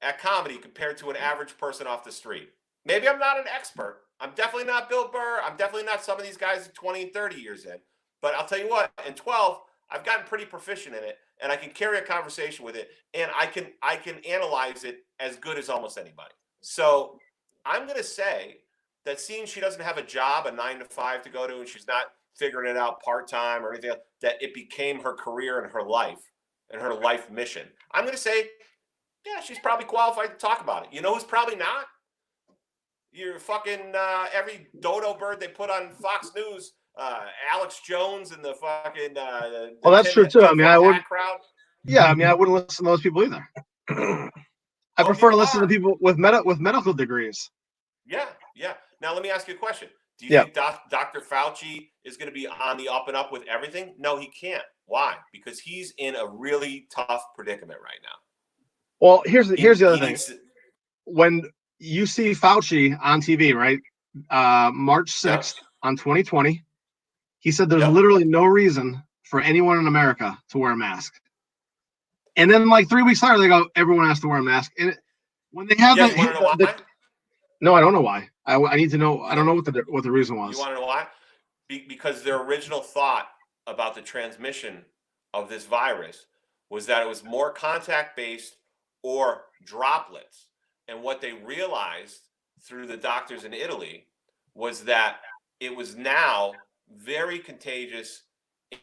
at comedy compared to an average person off the street. Maybe I'm not an expert. I'm definitely not Bill Burr. I'm definitely not some of these guys 20 and 30 years in. But I'll tell you what, in 12, I've gotten pretty proficient in it, and I can carry a conversation with it, and I can analyze it as good as almost anybody. So I'm going to say that, seeing she doesn't have a job, a 9-to-5 to go to, and she's not figuring it out part-time or anything else, that it became her career and her life mission. I'm going to say, yeah, she's probably qualified to talk about it. You know who's probably not? You're fucking every dodo bird they put on Fox News, Alex Jones and the fucking. Well, that's true too. I mean, I wouldn't. Yeah, I mean, I wouldn't listen to those people either. I prefer to listen to people with medical degrees. Yeah. Now let me ask you a question. Do you think Dr. Fauci is going to be on the up and up with everything? No, he can't. Why? Because he's in a really tough predicament right now. Well, here's the other thing. When you see Fauci on TV, right? March 6th on 2020, he said there's literally no reason for anyone in America to wear a mask. And then, like, 3 weeks later, they go, everyone has to wear a mask. And when they have you want to know why? No, I don't know why. I need to know. I don't know what the reason was. You want to know why? Because their original thought about the transmission of this virus was that it was more contact-based or droplets. And what they realized through the doctors in Italy was that it was now very contagious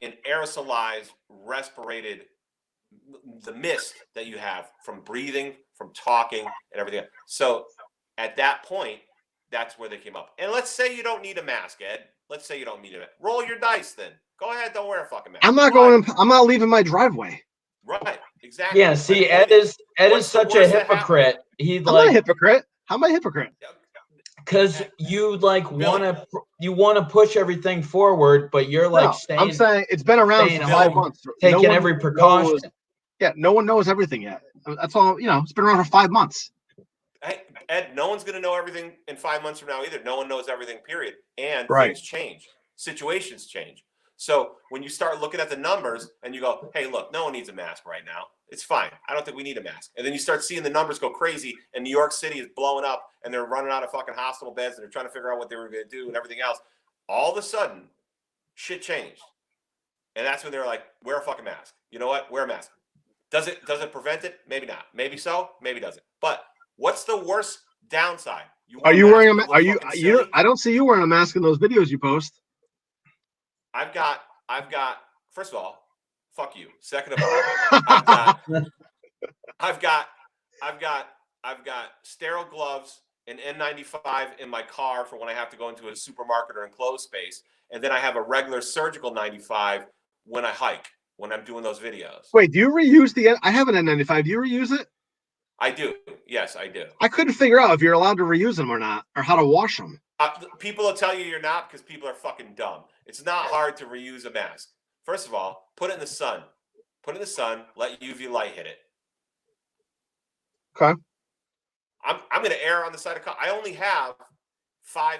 in aerosolized, respirated, the mist that you have from breathing, from talking, and everything. So at that point, That's where they came up. And let's say you don't need a mask, Ed. Let's say you don't need it. Roll your dice then. Go ahead, don't wear a fucking mask. I'm not leaving my driveway. Right, exactly. Yeah, see, Ed is such a hypocrite. I'm not a hypocrite. How am I a hypocrite? Because you want to push everything forward, but you're like saying. I'm saying it's been around for 5 months. Taking every precaution. No one knows everything yet. That's all. It's been around for 5 months. Hey, Ed, no one's going to know everything in 5 months from now either. No one knows everything, period. And things change. Situations change. So when you start looking at the numbers and you go, hey, look, no one needs a mask right now. It's fine. I don't think we need a mask. And then you start seeing the numbers go crazy and New York City is blowing up and they're running out of fucking hospital beds and they're trying to figure out what they were going to do and everything else. All of a sudden, shit changed. And that's when they were like, wear a fucking mask. You know what? Wear a mask. Does it prevent it? Maybe not. Maybe so. Maybe doesn't. But what's the worst downside? Are you wearing a mask? I don't see you wearing a mask in those videos you post. I've got. First of all, fuck you. Second of all, I've got sterile gloves and N95 in my car for when I have to go into a supermarket or enclosed space, and then I have a regular surgical 95 when I hike, when I'm doing those videos. Wait, do you reuse I have an N95. Do you reuse it? I do. Yes, I do. I couldn't figure out if you're allowed to reuse them or not, or how to wash them. People will tell you you're not because people are fucking dumb. It's not hard to reuse a mask. First of all, put it in the sun. Put it in the sun. Let UV light hit it. Okay. I'm going to err on the side of caution. I only have 5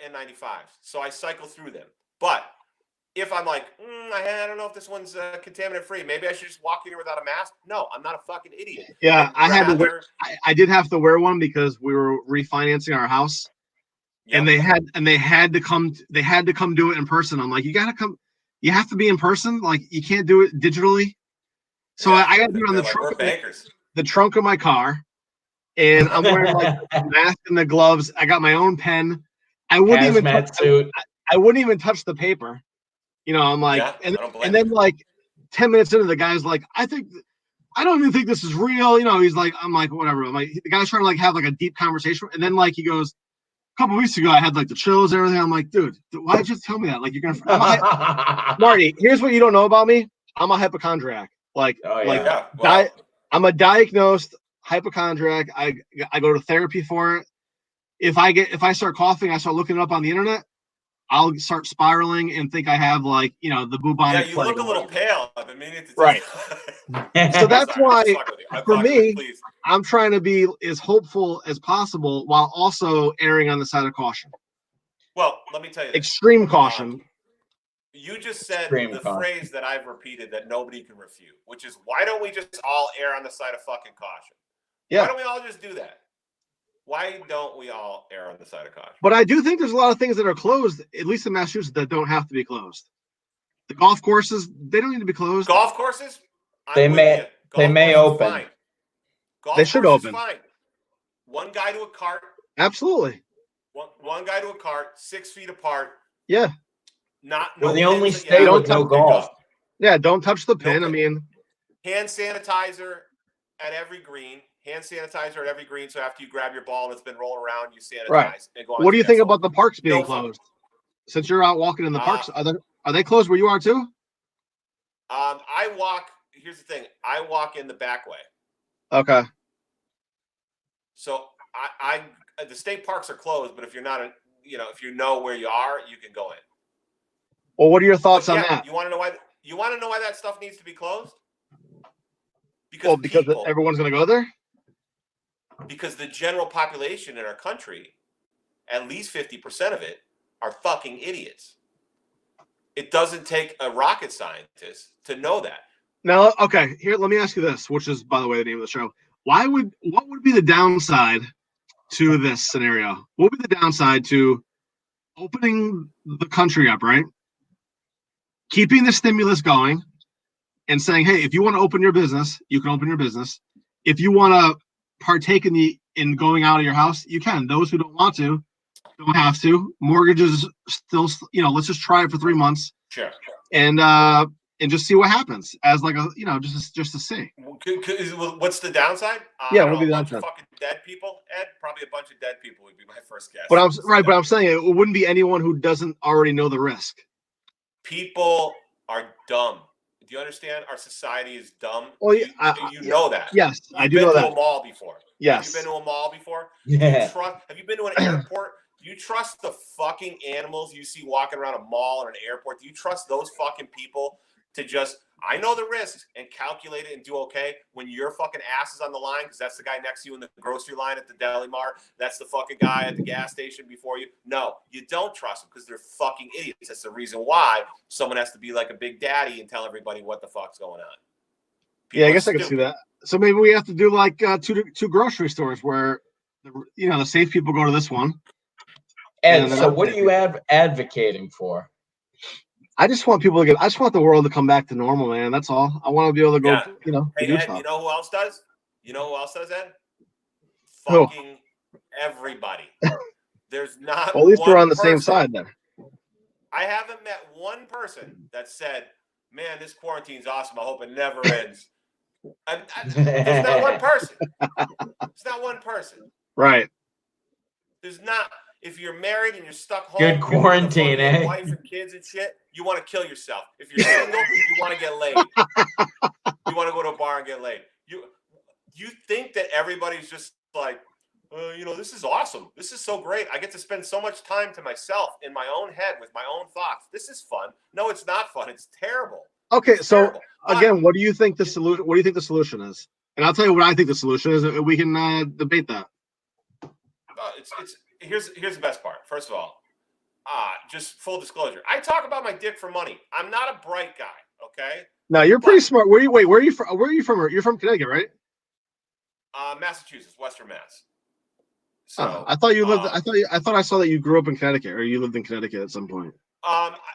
N95s, so I cycle through them. But if I'm like, I don't know if this one's contaminant free, maybe I should just walk in here without a mask. No, I'm not a fucking idiot. Yeah, I did have to wear one because we were refinancing our house. Yep. And they had to come do it in person. I'm like, you gotta come, you have to be in person. Like, you can't do it digitally. So I gotta do it on the trunk of my car. And I'm wearing like the mask and the gloves. I got my own pen. I wouldn't even touch the paper. I'm like, and then like 10 minutes into, the guy's like, I don't even think this is real. He's like, I'm like, whatever. I'm like, the guy's trying to like have like a deep conversation. And then like, he goes, a couple of weeks ago, I had like the chills and everything. I'm like, dude, why did you just tell me that? Like, you're gonna Marty, here's what you don't know about me. I'm a hypochondriac. I'm a diagnosed hypochondriac. I go to therapy for it. If I start coughing, I start looking it up on the internet, I'll start spiraling and think I have like, the bubonic plague. Yeah, you look a little pale. I've been meaning to right. So that's why, for me, I'm trying to be as hopeful as possible while also erring on the side of caution. Well, let me tell you this. Extreme caution. You just said phrase that I've repeated that nobody can refute, which is, why don't we just all err on the side of fucking caution? Yeah. Why don't we all just do that? Why don't we all err on the side of caution? But I do think there's a lot of things that are closed, at least in Massachusetts, that don't have to be closed. The golf courses, they don't need to be closed. Golf courses? They may open. They should open. Fine. One guy to a cart. Absolutely. One guy to a cart, 6 feet apart. Yeah. The only state with no golf. Yeah, don't touch the pin. I mean, hand sanitizer at every green. Hand sanitizer at every green. So after you grab your ball and it's been rolling around, you sanitize. Right. And go on. What do you think about the parks being closed? Since you're out walking in the parks, are they closed where you are too? I walk. Here's the thing. I walk in the back way. Okay. So the state parks are closed, but if you're not, if you know where you are, you can go in. Well, what are your thoughts on that? You want to know why? You want to know why that stuff needs to be closed? Because everyone's going to go there. Because the general population in our country, at least 50% of it, are fucking idiots. It doesn't take a rocket scientist to know that. Now, okay, here, let me ask you this, which is, by the way, the name of the show. What would be the downside to this scenario? What would be the downside to opening the country up, right? Keeping the stimulus going and saying, hey, if you want to open your business, you can open your business. If you want to partake in going out of your house, you can. Those who don't want to, don't have to. Mortgages still, let's just try it for 3 months. Sure. And and just see what happens as like a just to see. What's the downside? Yeah, I what don't would be know, the a bunch of downside? fucking dead people. Ed, probably a bunch of dead people would be my first guess. But I'm saying it wouldn't be anyone who doesn't already know the risk. People are dumb. Do you understand? Our society is dumb. Well, you know that. Yes, I do You've know been that. to a mall before. Yes. Have you been to a mall before? Yeah. Have you been to an airport? Do you trust the fucking animals you see walking around a mall or an airport? Do you trust those fucking people to just, I know the risks, and calculate it and do okay when your fucking ass is on the line? Because that's the guy next to you in the grocery line at the deli mart. That's the fucking guy at the gas station before you. No, you don't trust them because they're fucking idiots. That's the reason why someone has to be like a big daddy and tell everybody what the fuck's going on. People I guess I can see that. So maybe we have to do like two grocery stores where the safe people go to this one. And so what are you advocating for? I just want people to I just want the world to come back to normal, man. That's all. I want to be able to go, Hey, do Ed, stuff. you know who else does? Ed? Who? Fucking everybody. There's not well, at least one we're on the person. same side there. I haven't met one person that said, man, this quarantine's awesome. I hope it never ends. There's not one person. It's not one person. Right. There's not. If you're married and you're stuck home, good quarantine, with wife and kids and shit, you want to kill yourself. If you're single, you want to get laid. You want to go to a bar and get laid. You think that everybody's just like, this is awesome. This is so great. I get to spend so much time to myself in my own head with my own thoughts. This is fun. No, it's not fun. It's terrible. Okay, it's so terrible. Again, what do you think the solution? What do you think the solution is? And I'll tell you what I think the solution is. We can debate that. Here's the best part. First of all, just full disclosure. I talk about my dick for money. I'm not a bright guy. Okay. No, you're pretty smart. Where are you from? Where are you from? You're from Connecticut, right? Massachusetts, Western Mass. So I thought you lived. I thought I saw that you grew up in Connecticut, or you lived in Connecticut at some point.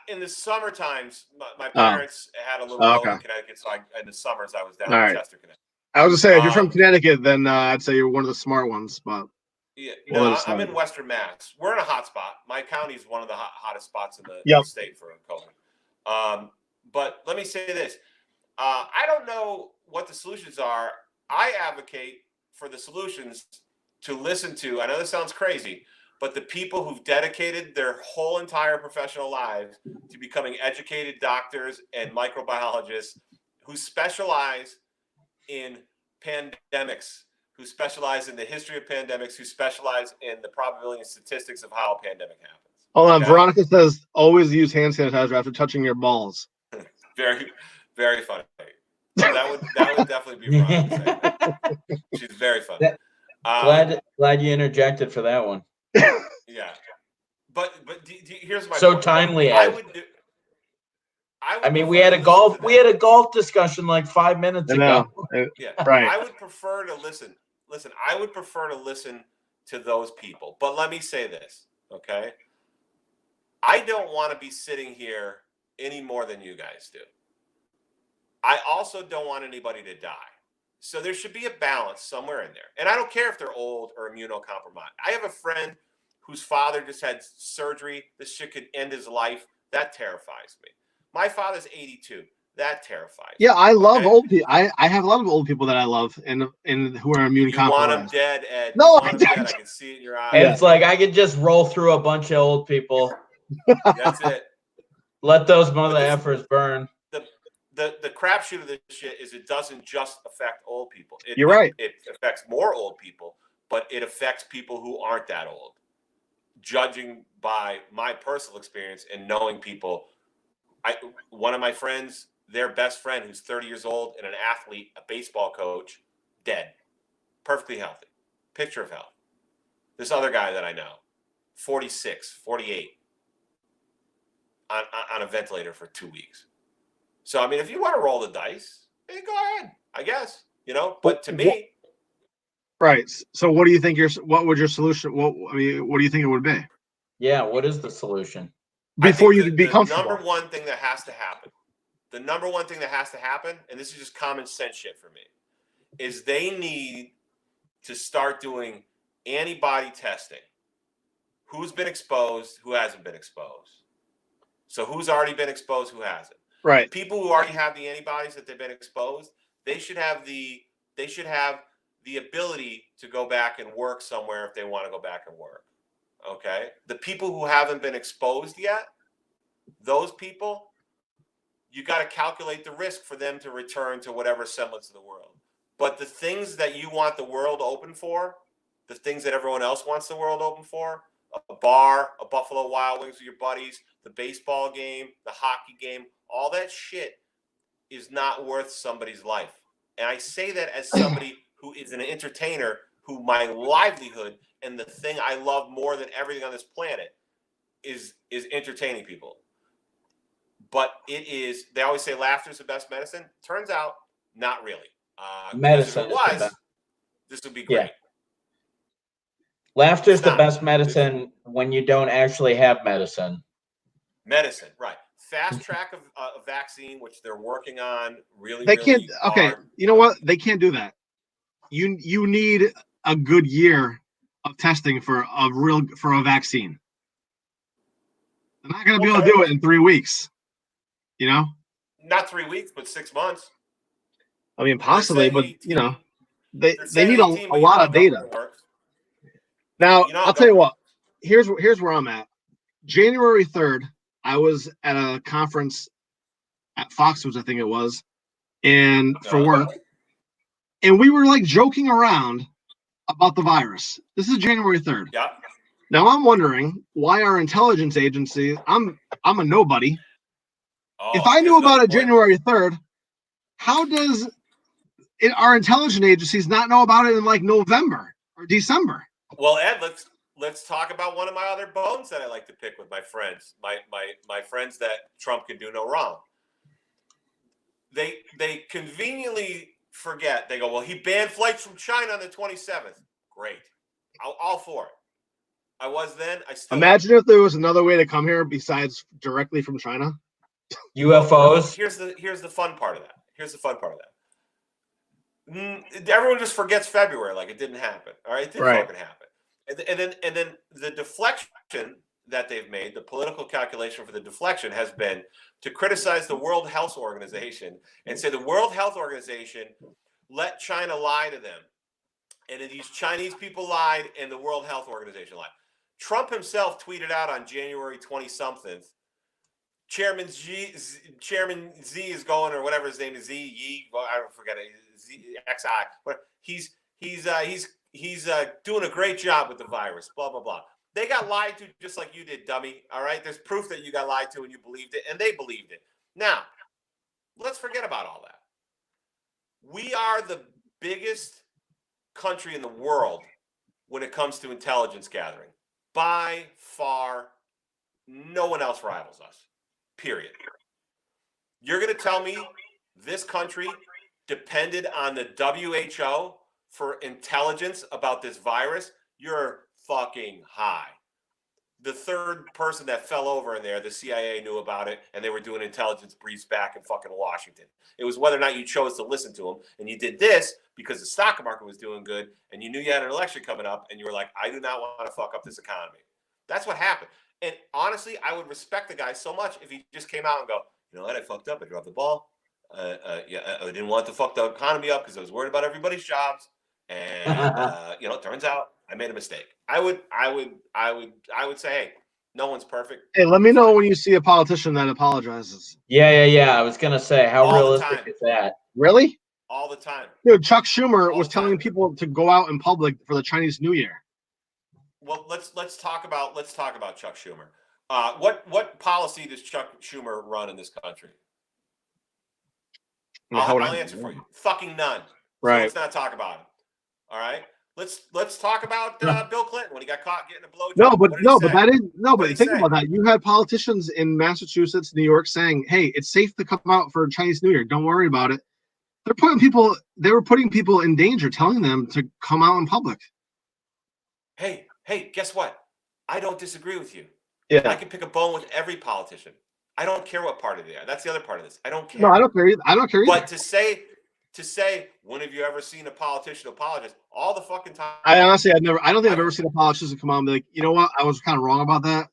In the summer times, my parents had a little boat in Connecticut, so in the summers I was down in Chester, Connecticut. I was gonna say, if you're from Connecticut, then I'd say you're one of the smart ones. But I'm in Western Mass. We're in a hot spot. My county is one of the hottest spots in the state for COVID. But let me say this: I don't know what the solutions are. I advocate for the solutions to listen to. I know this sounds crazy, but the people who've dedicated their whole entire professional lives to becoming educated doctors and microbiologists who specialize in pandemics, who specialize in the history of pandemics, who specialize in the probability and statistics of how a pandemic happens. Hold on, Veronica says always use hand sanitizer after touching your balls. Very, very funny. That would definitely be Veronica. She's very funny. Glad you interjected for that one. Yeah, but here's my so point. Timely. Ed. I mean, we had a golf discussion like 5 minutes ago. Yeah, right. I would prefer to listen. Listen, I would prefer to listen to those people. But let me say this, okay? I don't want to be sitting here any more than you guys do. I also don't want anybody to die. So there should be a balance somewhere in there. And I don't care if they're old or immunocompromised. I have a friend whose father just had surgery. This shit could end his life. That terrifies me. My father's 82. That terrifies me. Yeah, I love old people. I have a lot of old people that I love and who are immune compromised. You want them dead, Ed. No, I can see it in your eyes. And it's like I could just roll through a bunch of old people. That's it. Let those mother effers burn. The crapshoot of this shit is it doesn't just affect old people. You're right. It affects more old people, but it affects people who aren't that old. Judging by my personal experience and knowing people, one of my friends, their best friend who's 30 years old and an athlete, a baseball coach, dead, perfectly healthy, picture of health. This other guy that I know, 46, 48, on a ventilator for 2 weeks. So, I mean, if you want to roll the dice, go ahead, I guess, but to me. Right. So what do you think what would your solution, what do you think it would be? Yeah. What is the solution? Before you be comfortable. The number one thing that has to happen, and this is just common sense shit for me, is they need to start doing antibody testing. Who's been exposed, who hasn't been exposed. So who's already been exposed, who hasn't. Right. The people who already have the antibodies that they've been exposed, they should have the ability to go back and work somewhere if they want to go back and work. Okay? The people who haven't been exposed yet, those people, you got to calculate the risk for them to return to whatever semblance of the world. But the things that you want the world open for, the things that everyone else wants the world open for, a bar, a Buffalo Wild Wings with your buddies, the baseball game, the hockey game, all that shit is not worth somebody's life. And I say that as somebody who is an entertainer, who my livelihood and the thing I love more than everything on this planet is entertaining people. But it is, they always say laughter is the best medicine. Turns out, not really. Medicine. If it was, this would be great. Yeah. Laughter is the best medicine when you don't actually have medicine. Medicine, right. Fast track of a vaccine, which they're working on really, they can't, really okay, hard. You know what? They can't do that. You need a good year of testing for a vaccine. They're not going to be able to do it in 3 weeks. You know? Not 3 weeks, but 6 months. I mean, possibly, but 18. you know, they need 18, a lot of data. Now, I'll tell you what. Here's where I'm at. January 3rd, I was at a conference at Foxwoods, I think it was, and for work, and we were like joking around about the virus. This is January 3rd. Yeah. Now I'm wondering why our intelligence agency. I'm a nobody. If I knew about it January 3rd, how does our intelligence agencies not know about it in like November or December? Well, Ed, let's talk about one of my other bones that I like to pick with my friends, my friends that Trump can do no wrong. They conveniently forget. They go, well, he banned flights from China on the 27th. Great, all for it. I was then. I still imagine if there was another way to come here besides directly from China. UFOs. Here's the fun part of that. Here's the fun part of that. Everyone just forgets February like it didn't happen. All right, it didn't fucking happen. And then the deflection that they've made, the political calculation for the deflection has been to criticize the World Health Organization and say the World Health Organization let China lie to them. And then these Chinese people lied and the World Health Organization lied. Trump himself tweeted out on January 20-something, Chairman Z is going, or whatever his name is, I don't forget it, XI. But he's doing a great job with the virus, blah, blah, blah. They got lied to just like you did, dummy. All right. There's proof that you got lied to and you believed it, and they believed it. Now, let's forget about all that. We are the biggest country in the world when it comes to intelligence gathering. By far, no one else rivals us. Period. You're going to tell me this country depended on the WHO for intelligence about this virus? You're fucking high. The third person that fell over in there, the CIA knew about it, and they were doing intelligence briefs back in fucking Washington. It was whether or not you chose to listen to them, and you did this because the stock market was doing good, and you knew you had an election coming up, and you were like, I do not want to fuck up this economy. That's what happened. And honestly, I would respect the guy so much if he just came out and go, you know what, I fucked up, I dropped the ball. I didn't want to fuck the economy up because I was worried about everybody's jobs. And it turns out I made a mistake. I would say, hey, no one's perfect. Hey, let me know when you see a politician that apologizes. Yeah. I was gonna say, how realistic is that? Really? All the time. Dude, Chuck Schumer was telling people to go out in public for the Chinese New Year. Well, let's talk about Chuck Schumer. What policy does Chuck Schumer run in this country? I'll answer for you. Fucking none. Right. So let's not talk about him. All right. Let's talk about Bill Clinton when he got caught getting a blowjob. But think about that. You had politicians in Massachusetts, New York saying, "Hey, it's safe to come out for Chinese New Year. Don't worry about it." They were putting people in danger, telling them to come out in public. Hey, guess what? I don't disagree with you. Yeah. I can pick a bone with every politician. I don't care what party they are. That's the other part of this. I don't care. No, I don't care either. But to say, when have you ever seen a politician apologize? All the fucking time. I don't think I've ever seen a politician come out and be like, you know what? I was kind of wrong about that.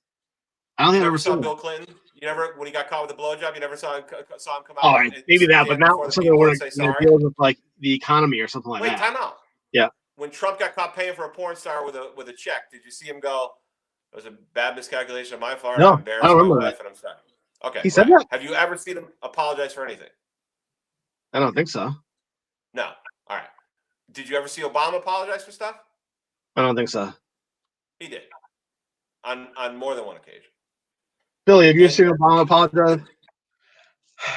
I don't think I've ever seen Bill Clinton. You never, when he got caught with a blowjob, you never saw him come out. All right, maybe that, but not something where it deals with like the economy or something like that. Wait, time out. Yeah. When Trump got caught paying for a porn star with a check, did you see him go, "It was a bad miscalculation on my part. No, I embarrassed my wife, and I'm sorry." Okay. He said that? Have you ever seen him apologize for anything? I don't think so. No. All right. Did you ever see Obama apologize for stuff? I don't think so. He did. On more than one occasion. Billy, have you seen Obama apologize?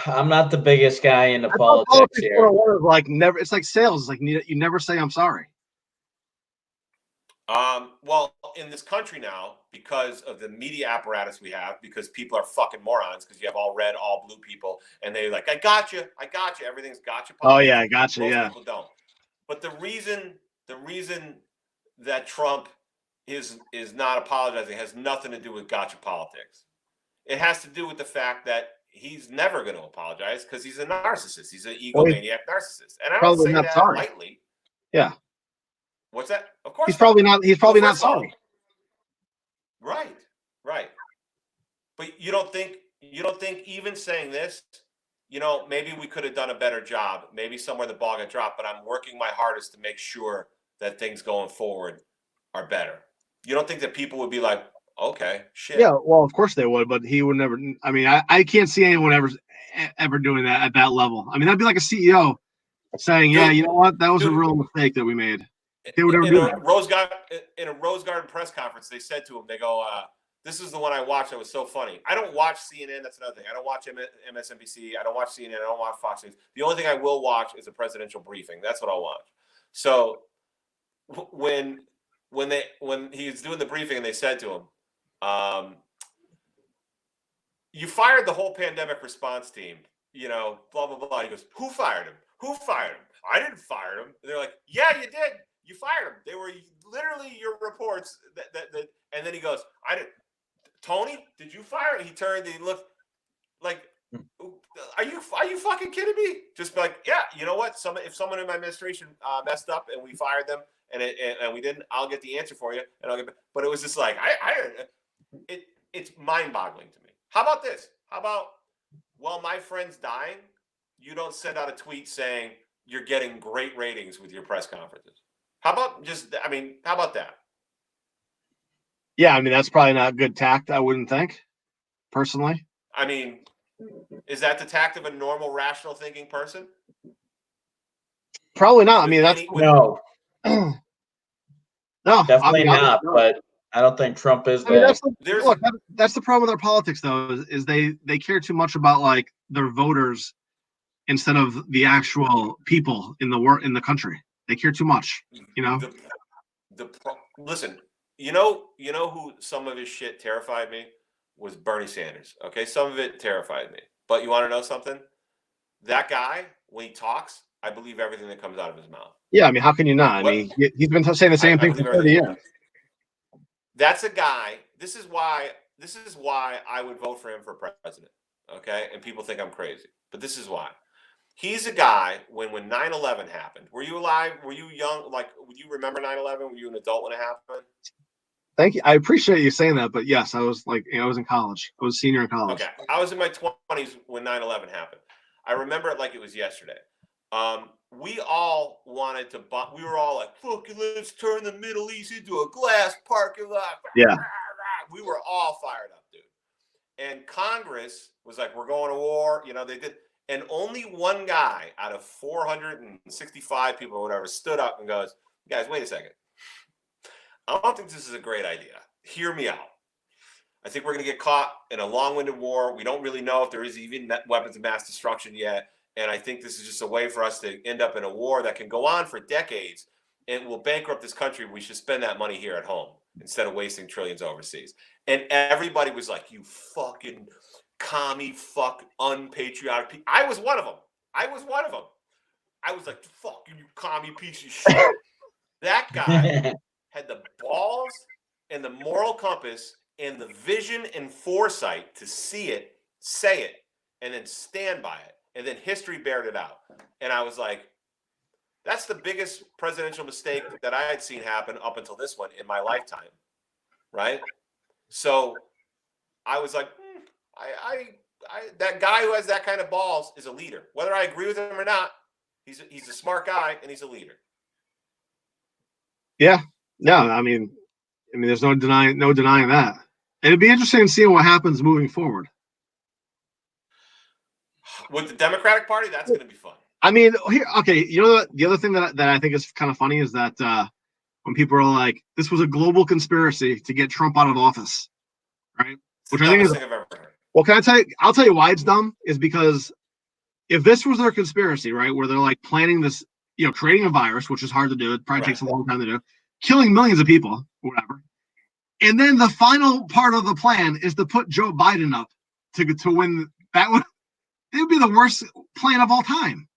I'm not the biggest guy into politics here. Like never, it's like sales. It's like you never say I'm sorry. Well, in this country now, because of the media apparatus we have, because people are fucking morons, because you have all red, all blue people, and they're like, I got you, everything's got you. Oh yeah, I got you. Most yeah. people don't. But the reason that Trump is not apologizing has nothing to do with gotcha politics. It has to do with the fact that he's never going to apologize because he's a narcissist. He's an egomaniac narcissist, and I don't say that lightly. Yeah. What's that? Of course, he's probably not. He's probably not sorry. Right. But you don't think even saying this, maybe we could have done a better job. Maybe somewhere the ball got dropped. But I'm working my hardest to make sure that things going forward are better. You don't think that people would be like, okay, shit. Yeah, well, of course they would, but he would never. I mean, I can't see anyone ever doing that at that level. I mean, that'd be like a CEO saying, "Yeah, you know what? That was a real mistake that we made." They would never do that. In a Rose Garden press conference, they said to him, they go, "This is the one I watched. That was so funny." I don't watch CNN. That's another thing. I don't watch MSNBC. I don't watch CNN. I don't watch Fox News. The only thing I will watch is a presidential briefing. That's what I'll watch. So when he's doing the briefing and they said to him, "You fired the whole pandemic response team, blah, blah, blah." He goes, "Who fired him? Who fired him? I didn't fire him." And they're like, "Yeah, you did. You fired him. They were literally your reports." And then he goes, "I didn't. Tony, did you fire him?" He turned and he looked like, are you fucking kidding me? Just like, yeah, you know what? If someone in my administration messed up and we fired them and we didn't, I'll get the answer for you. And but it was just like, it's mind-boggling to me. How about this? How about, while my friend's dying, you don't send out a tweet saying you're getting great ratings with your press conferences? How about how about that? Yeah, I mean, that's probably not good tact, I wouldn't think, personally. I mean, is that the tact of a normal, rational thinking person? Probably not. I mean, that's no. No, definitely not. But I don't think Trump is that. That's the problem with our politics, though, is they care too much about like their voters instead of the actual people in the country. They care too much, Listen, you know who some of his shit terrified me was Bernie Sanders. Okay, some of it terrified me. But you want to know something? That guy, when he talks, I believe everything that comes out of his mouth. Yeah, I mean, how can you not? I mean, he's been saying the same thing for 30 years. That's a guy. This is why I would vote for him for president. Okay, and people think I'm crazy, but this is why. He's a guy, when 9/11 happened. Were you alive? Were you young? Like, would you remember 9/11? Were you an adult when it happened? Thank you. I appreciate you saying that, but yes, I was I was in college. I was a senior in college. Okay, I was in my 20s when 9/11 happened. I remember it like it was yesterday. We all wanted to. We were all like, "Fucking let's turn the Middle East into a glass parking lot." Yeah. We were all fired up, dude. And Congress was like, "We're going to war." They did. And only one guy out of 465 people or whatever stood up and goes, "Guys, wait a second. I don't think this is a great idea. Hear me out. I think we're going to get caught in a long-winded war. We don't really know if there is even weapons of mass destruction yet. And I think this is just a way for us to end up in a war that can go on for decades and will bankrupt this country. We should spend that money here at home instead of wasting trillions overseas." And everybody was like, "You fucking commie, fuck, unpatriotic people." I was one of them. I was like, "Fucking you commie piece of shit." That guy had the balls and the moral compass and the vision and foresight to see it, say it, and then stand by it. And then history bared it out. And I was like, that's the biggest presidential mistake that I had seen happen up until this one in my lifetime. Right? So I was like, That guy who has that kind of balls is a leader. Whether I agree with him or not, he's a smart guy and he's a leader. Yeah. I mean, there's no denying that. And it'd be interesting to see what happens moving forward. With the Democratic Party, that's going to be fun. I mean, the other thing that I think is kind of funny is that when people are like, "This was a global conspiracy to get Trump out of office," right? Which I think is. Thing I've ever heard. Well, can I tell you? I'll tell you why it's dumb. Is because if this was their conspiracy, right, where they're like planning this, creating a virus, which is hard to do, it probably takes a long time to do, killing millions of people, whatever, and then the final part of the plan is to put Joe Biden up to win. It would be the worst plan of all time.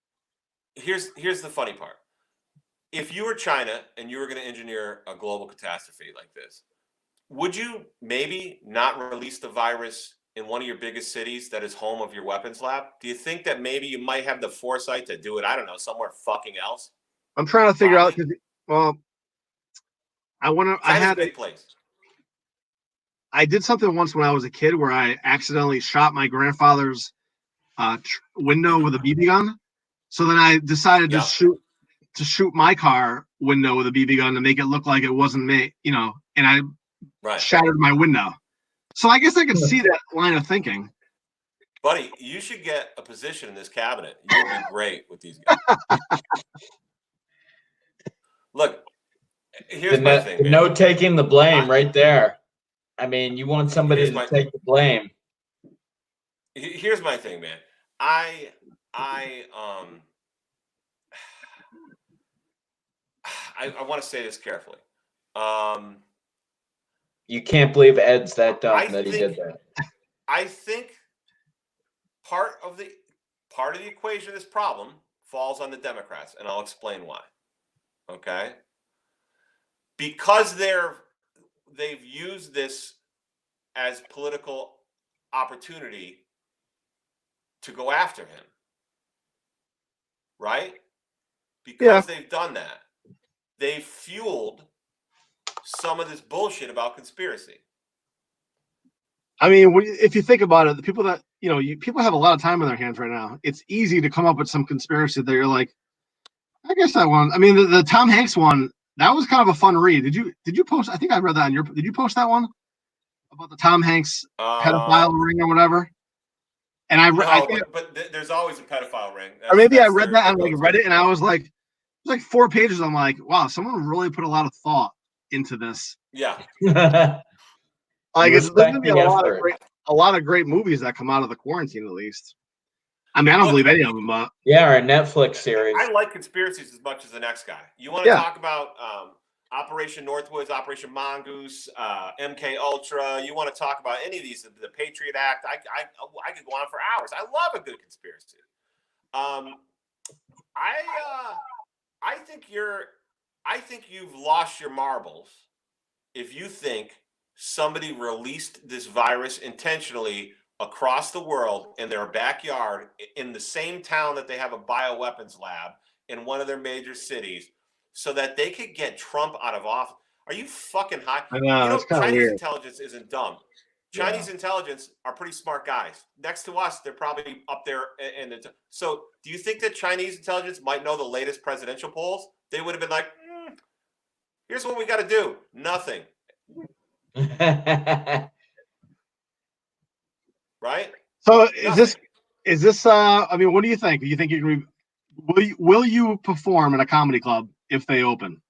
Here's the funny part. If you were China and you were going to engineer a global catastrophe like this, would you maybe not release the virus in one of your biggest cities that is home of your weapons lab? Do you think that maybe you might have the foresight to do it, I don't know, somewhere fucking else? I'm trying to figure out, I did something once when I was a kid where I accidentally shot my grandfather's window with a BB gun. So then I decided to shoot my car window with a BB gun to make it look like it wasn't me, and I shattered my window. So I guess I could see that line of thinking. Buddy, you should get a position in this cabinet. You'll be great with these guys. Look, here's my thing, man. No taking the blame right there. I mean, you want somebody to take the blame. Here's my thing, man. I want to say this carefully. You can't believe Ed's that dumb that he did that. I think part of the equation of this problem falls on the Democrats, and I'll explain why. Okay? Because they've used this as political opportunity to go after him. Right? Because they've done that, they've fueled some of this bullshit about conspiracy. I mean, if you think about it, the people that people have a lot of time on their hands right now. It's easy to come up with some conspiracy that you're like, I guess that one. I mean, the Tom Hanks one, that was kind of a fun read. Did you post? I think I read that on your. Did you post that one about the Tom Hanks pedophile ring or whatever? And but there's always a pedophile ring. Or maybe I read that on Reddit, and I was like, it was like 4 pages. I'm like, wow, someone really put a lot of thought into this. Yeah. There's gonna be a lot of great movies that come out of the quarantine, at least. I mean, I don't believe any of them, but a Netflix series. I like conspiracies as much as the next guy. You want to talk about Operation Northwoods, Operation Mongoose, MK Ultra? You want to talk about any of these? The Patriot Act? I could go on for hours. I love a good conspiracy. I think you've lost your marbles if you think somebody released this virus intentionally across the world in their backyard in the same town that they have a bioweapons lab in one of their major cities so that they could get Trump out of office. Are you fucking high? I know, Chinese intelligence isn't dumb. Chinese intelligence are pretty smart guys. Next to us, they're probably up there. So do you think that Chinese intelligence might know the latest presidential polls? They would have been like, here's what we got to do. Nothing. Right? So is this I mean, what do you think? Do you think will you perform in a comedy club if they open?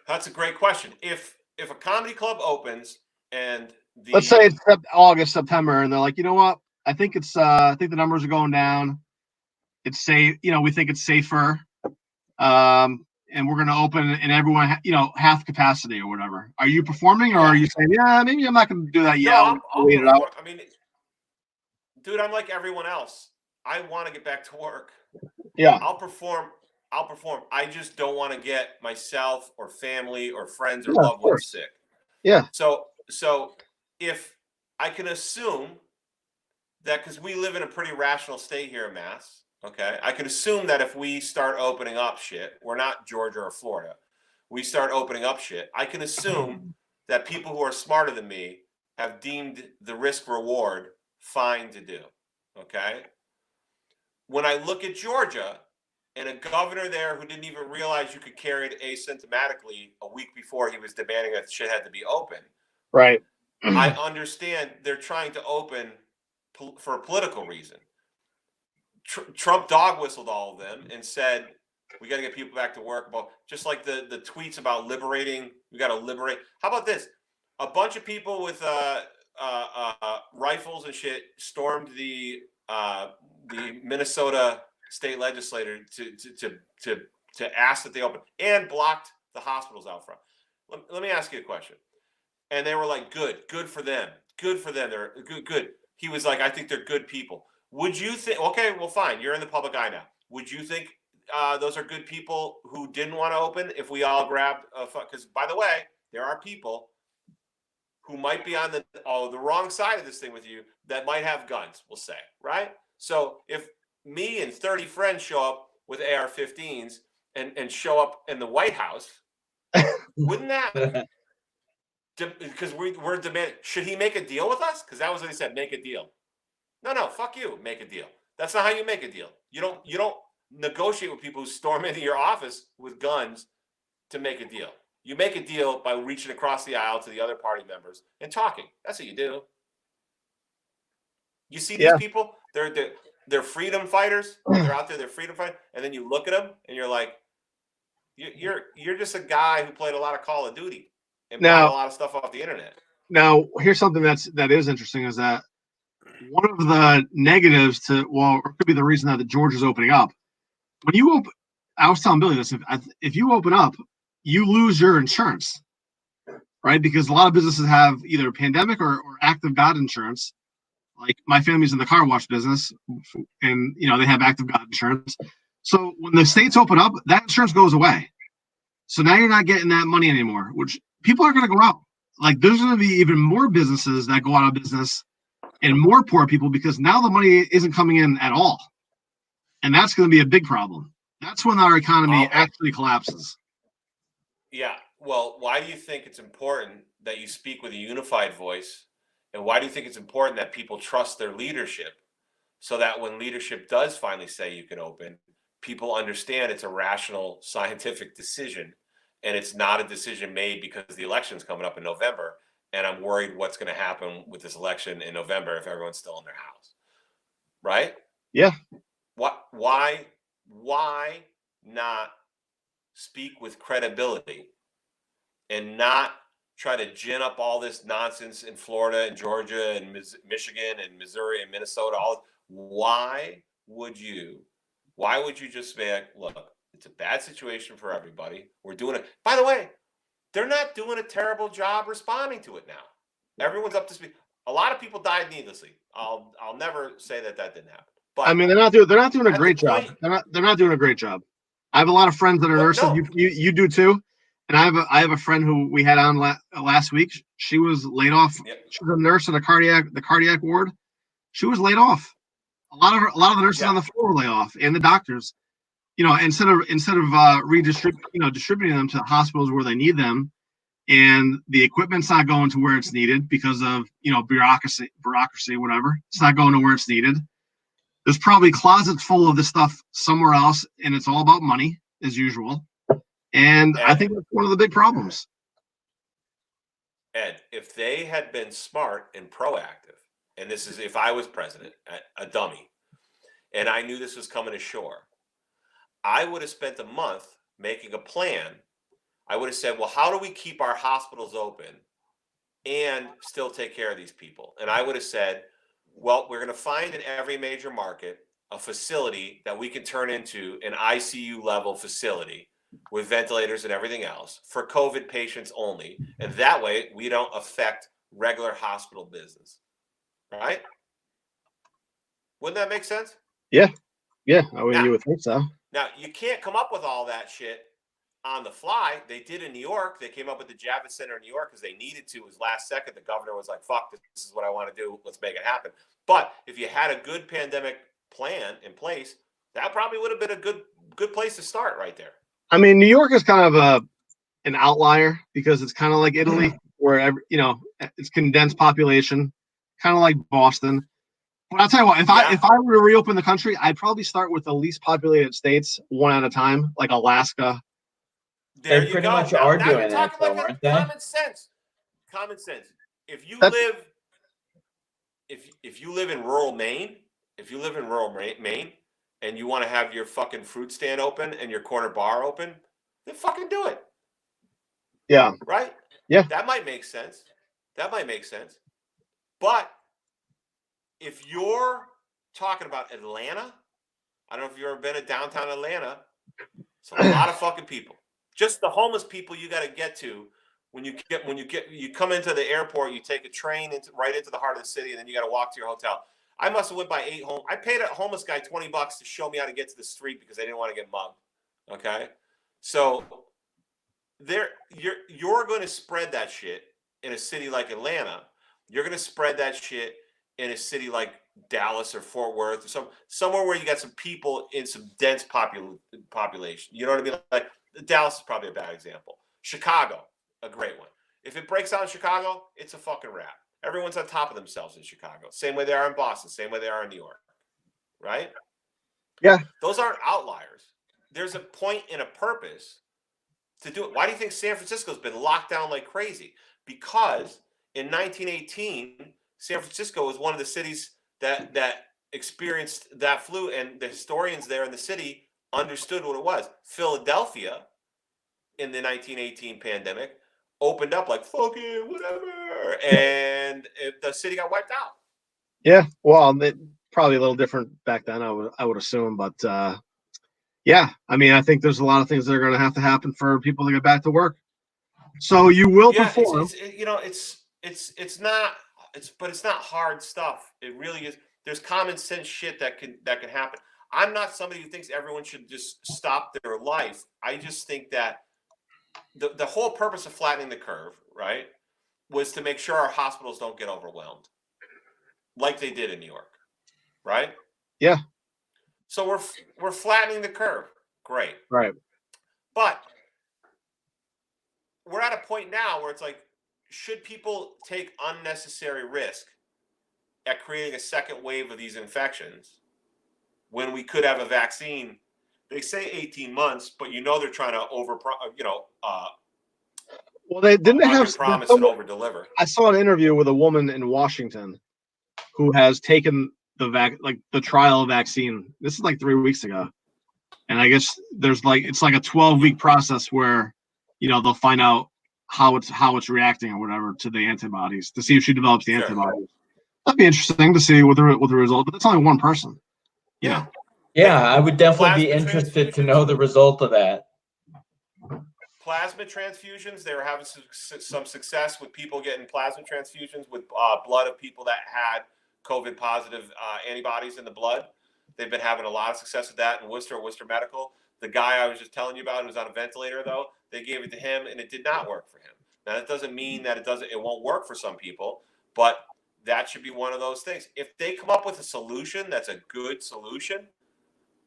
That's a great question. If a comedy club opens and let's say it's August, September, and they're like, you know what? I think the numbers are going down. It's safe, we think it's safer. And we're going to open and everyone, half capacity or whatever. Are you performing or are you saying, maybe I'm not going to do that yet? No, I'll wait it out. I mean, dude, I'm like everyone else. I want to get back to work. Yeah. I'll perform. I just don't want to get myself or family or friends or loved ones sick. Yeah. So if I can assume that, because we live in a pretty rational state here in Mass, okay, I can assume that if we start opening up shit, we're not Georgia or Florida, we start opening up shit, I can assume that people who are smarter than me have deemed the risk reward fine to do. Okay. When I look at Georgia and a governor there who didn't even realize you could carry it asymptomatically a week before he was demanding that shit had to be open. Right. I understand they're trying to open for a political reason. Trump dog whistled all of them and said, we got to get people back to work. About just like the tweets about liberating, we got to liberate. How about this? A bunch of people with rifles and shit stormed the Minnesota state legislature to ask that they open and blocked the hospitals out front. Let me ask you a question. And they were like, good for them. Good for them. They're good. He was like, I think they're good people. Would you think, okay, well, fine. You're in the public eye now. Would you think those are good people who didn't want to open if we all grabbed because by the way, there are people who might be on the wrong side of this thing with you that might have guns, we'll say, right? So if me and 30 friends show up with AR-15s and show up in the White House, wouldn't that, because we're demanding, should he make a deal with us? Because that was what he said, make a deal. No, fuck you, make a deal. That's not how you make a deal. You don't negotiate with people who storm into your office with guns to make a deal. You make a deal by reaching across the aisle to the other party members and talking. That's what you do. You see these people, they're freedom fighters. They're out there, they're freedom fighters. And then you look at them and you're like, you're just a guy who played a lot of Call of Duty and bought a lot of stuff off the internet. Now, here's something that is interesting is that one of the negatives to, or it could be the reason that Georgia's opening up. When you open, I was telling Billy this, if you open up, you lose your insurance, right? Because a lot of businesses have either pandemic or active God insurance. Like my family's in the car wash business and, they have active God insurance. So when the states open up, that insurance goes away. So now you're not getting that money anymore, which people are going to go out. Like there's going to be even more businesses that go out of business and more poor people because now the money isn't coming in at all. And that's going to be a big problem. That's when our economy actually collapses. Yeah. Well, why do you think it's important that you speak with a unified voice? And why do you think it's important that people trust their leadership so that when leadership does finally say you can open, people understand it's a rational scientific decision and it's not a decision made because the election's coming up in November and I'm worried what's going to happen with this election in November if everyone's still in their house. Right? Yeah. Why not speak with credibility and not try to gin up all this nonsense in Florida and Georgia and Michigan and Missouri and Minnesota? Why would you just say, look, it's a bad situation for everybody. We're doing it. By the way, they're not doing a terrible job responding to it now. Everyone's up to speed. A lot of people died needlessly. I'll never say that didn't happen. But I mean, they're not doing a great job. They're not doing a great job. I have a lot of friends that are nurses. No. You do too. And I have a friend who we had on last week. She was laid off. Yep. She was a nurse in the cardiac ward. She was laid off. A lot of the nurses on the floor were laid off, and the doctors. Instead of distributing them to hospitals where they need them, and the equipment's not going to where it's needed because of bureaucracy, whatever. It's not going to where it's needed. There's probably closets full of this stuff somewhere else, and it's all about money as usual. And I think that's one of the big problems. Ed, if they had been smart and proactive, and this is if I was president, a dummy, and I knew this was coming ashore, I would have spent a month making a plan. I would have said, well, how do we keep our hospitals open and still take care of these people? And I would have said, well, we're going to find in every major market a facility that we can turn into an ICU level facility with ventilators and everything else for COVID patients only. And that way we don't affect regular hospital business. Right? Wouldn't that make sense? Yeah. Yeah. I mean, you would think so. Now, you can't come up with all that shit on the fly. They did in New York. They came up with the Javits Center in New York because they needed to. It was last second. The governor was like, fuck, this is what I want to do. Let's make it happen. But if you had a good pandemic plan in place, that probably would have been a good place to start right there. I mean, New York is kind of an outlier because it's kind of like Italy. where it's condensed population, kind of like Boston. But I'll tell you what, if I were to reopen the country, I'd probably start with the least populated states one at a time, like Alaska. There they you pretty go. much Now are you're doing that, talking though, like aren't they? common sense. Common sense. If you live in rural Maine, and you want to have your fucking fruit stand open and your corner bar open, then fucking do it. Yeah. Right? Yeah. That might make sense. But if you're talking about Atlanta, I don't know if you've ever been to downtown Atlanta. It's a lot of fucking people. Just the homeless people you got to get to when you come into the airport. You take a train right into the heart of the city, and then you got to walk to your hotel. I must have went by 8 home. I paid a homeless guy $20 to show me how to get to the street because I didn't want to get mugged. Okay, so you're going to spread that shit in a city like Atlanta. You're going to spread that shit in a city like Dallas or Fort Worth or somewhere where you got some people in some dense population. You know what I mean? Like Dallas is probably a bad example. Chicago, a great one. If it breaks out in Chicago, it's a fucking wrap. Everyone's on top of themselves in Chicago. Same way they are in Boston. Same way they are in New York. Right? Yeah. Those aren't outliers. There's a point and a purpose to do it. Why do you think San Francisco's been locked down like crazy? Because in 1918, San Francisco was one of the cities that experienced that flu, and the historians there in the city understood what it was. Philadelphia, in the 1918 pandemic, opened up like fucking whatever, and the city got wiped out. Yeah, well, probably a little different back then, I would assume, but yeah, I mean, I think there's a lot of things that are going to have to happen for people to get back to work. So you will perform. It's not hard stuff. It really is. There's common sense shit that can happen. I'm not somebody who thinks everyone should just stop their life. I just think that the whole purpose of flattening the curve, right, was to make sure our hospitals don't get overwhelmed, like they did in New York, right? Yeah. So we're flattening the curve. Great. Right. But we're at a point now where it's like, should people take unnecessary risk at creating a second wave of these infections when we could have a vaccine? They say 18 months, but they're trying to well, they didn't have promise and over deliver. I saw an interview with a woman in Washington who has taken the trial vaccine. This is like 3 weeks ago, and I guess it's like a 12-week process where they'll find out how it's reacting or whatever to the antibodies to see if she develops the antibodies. That'd be interesting to see what the result. But that's only one person. Yeah. Yeah, I would definitely be interested to know the result of that. Plasma transfusions. They were having some success with people getting plasma transfusions with blood of people that had COVID positive antibodies in the blood. They've been having a lot of success with that in Worcester Medical. The guy I was just telling you about who was on a ventilator, though, they gave it to him and it did not work for him. Now, that doesn't mean that it won't work for some people, but that should be one of those things. If they come up with a solution that's a good solution,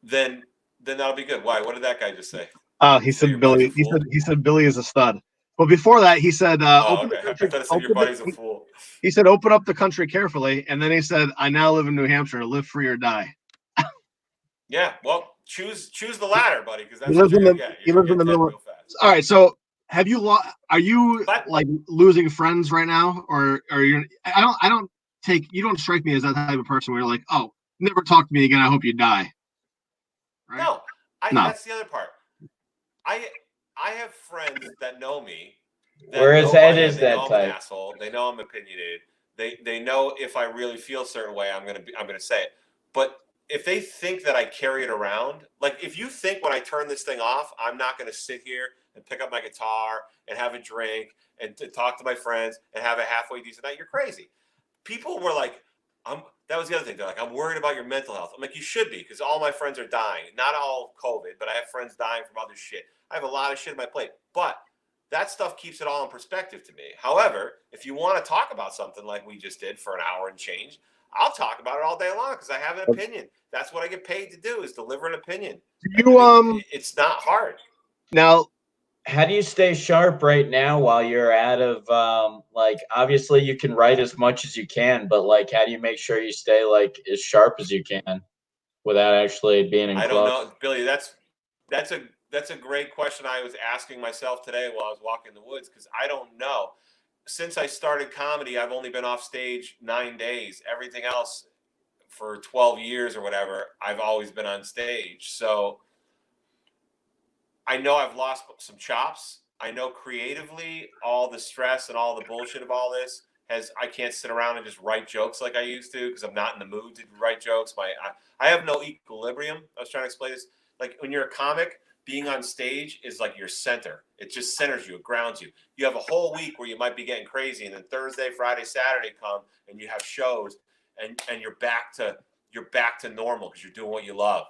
then that'll be good. Why? What did that guy just say? He said Billy. He said Billy is a stud. But before that, he said, "Open the country." I thought it said your buddy's a fool. He said, "Open up the country carefully," and then he said, "I now live in New Hampshire. Live free or die." Yeah, well, choose the latter, buddy, because that's he lives what in the get. he lives in the middle. All right, so have you are you like losing friends right now, or you? I don't take you don't strike me as that type of person where you're like, oh, never talk to me again. I hope you die. Right? No, that's the other part. I have friends that know me. Whereas Ed is that type. I'm an asshole. They know I'm opinionated. They know if I really feel a certain way, I'm gonna say it. But if they think that I carry it around, like if you think when I turn this thing off, I'm not gonna sit here and pick up my guitar and have a drink and to talk to my friends and have a halfway decent night, you're crazy. People were like, that was the other thing. They're like, I'm worried about your mental health. I'm like, you should be, because all my friends are dying. Not all COVID, but I have friends dying from other shit. I have a lot of shit on my plate. But that stuff keeps it all in perspective to me. However, if you want to talk about something like we just did for an hour and change, I'll talk about it all day long because I have an opinion. That's what I get paid to do, is deliver an opinion. It's not hard. Now, how do you stay sharp right now while you're out of like obviously you can write as much as you can, but like how do you make sure you stay like as sharp as you can without actually being in I don't clothes? know, Billy. That's a great question. I was asking myself today while I was walking in the woods because I don't know. Since I started comedy, I've only been off stage 9 days. Everything else for 12 years or whatever, I've always been on stage. So I know I've lost some chops. I know creatively, all the stress and all the bullshit of all this I can't sit around and just write jokes like I used to because I'm not in the mood to write jokes. I have no equilibrium. I was trying to explain this. Like when you're a comic, being on stage is like your center. It just centers you. It grounds you. You have a whole week where you might be getting crazy, and then Thursday, Friday, Saturday come, and you have shows, and you're back to normal because you're doing what you love.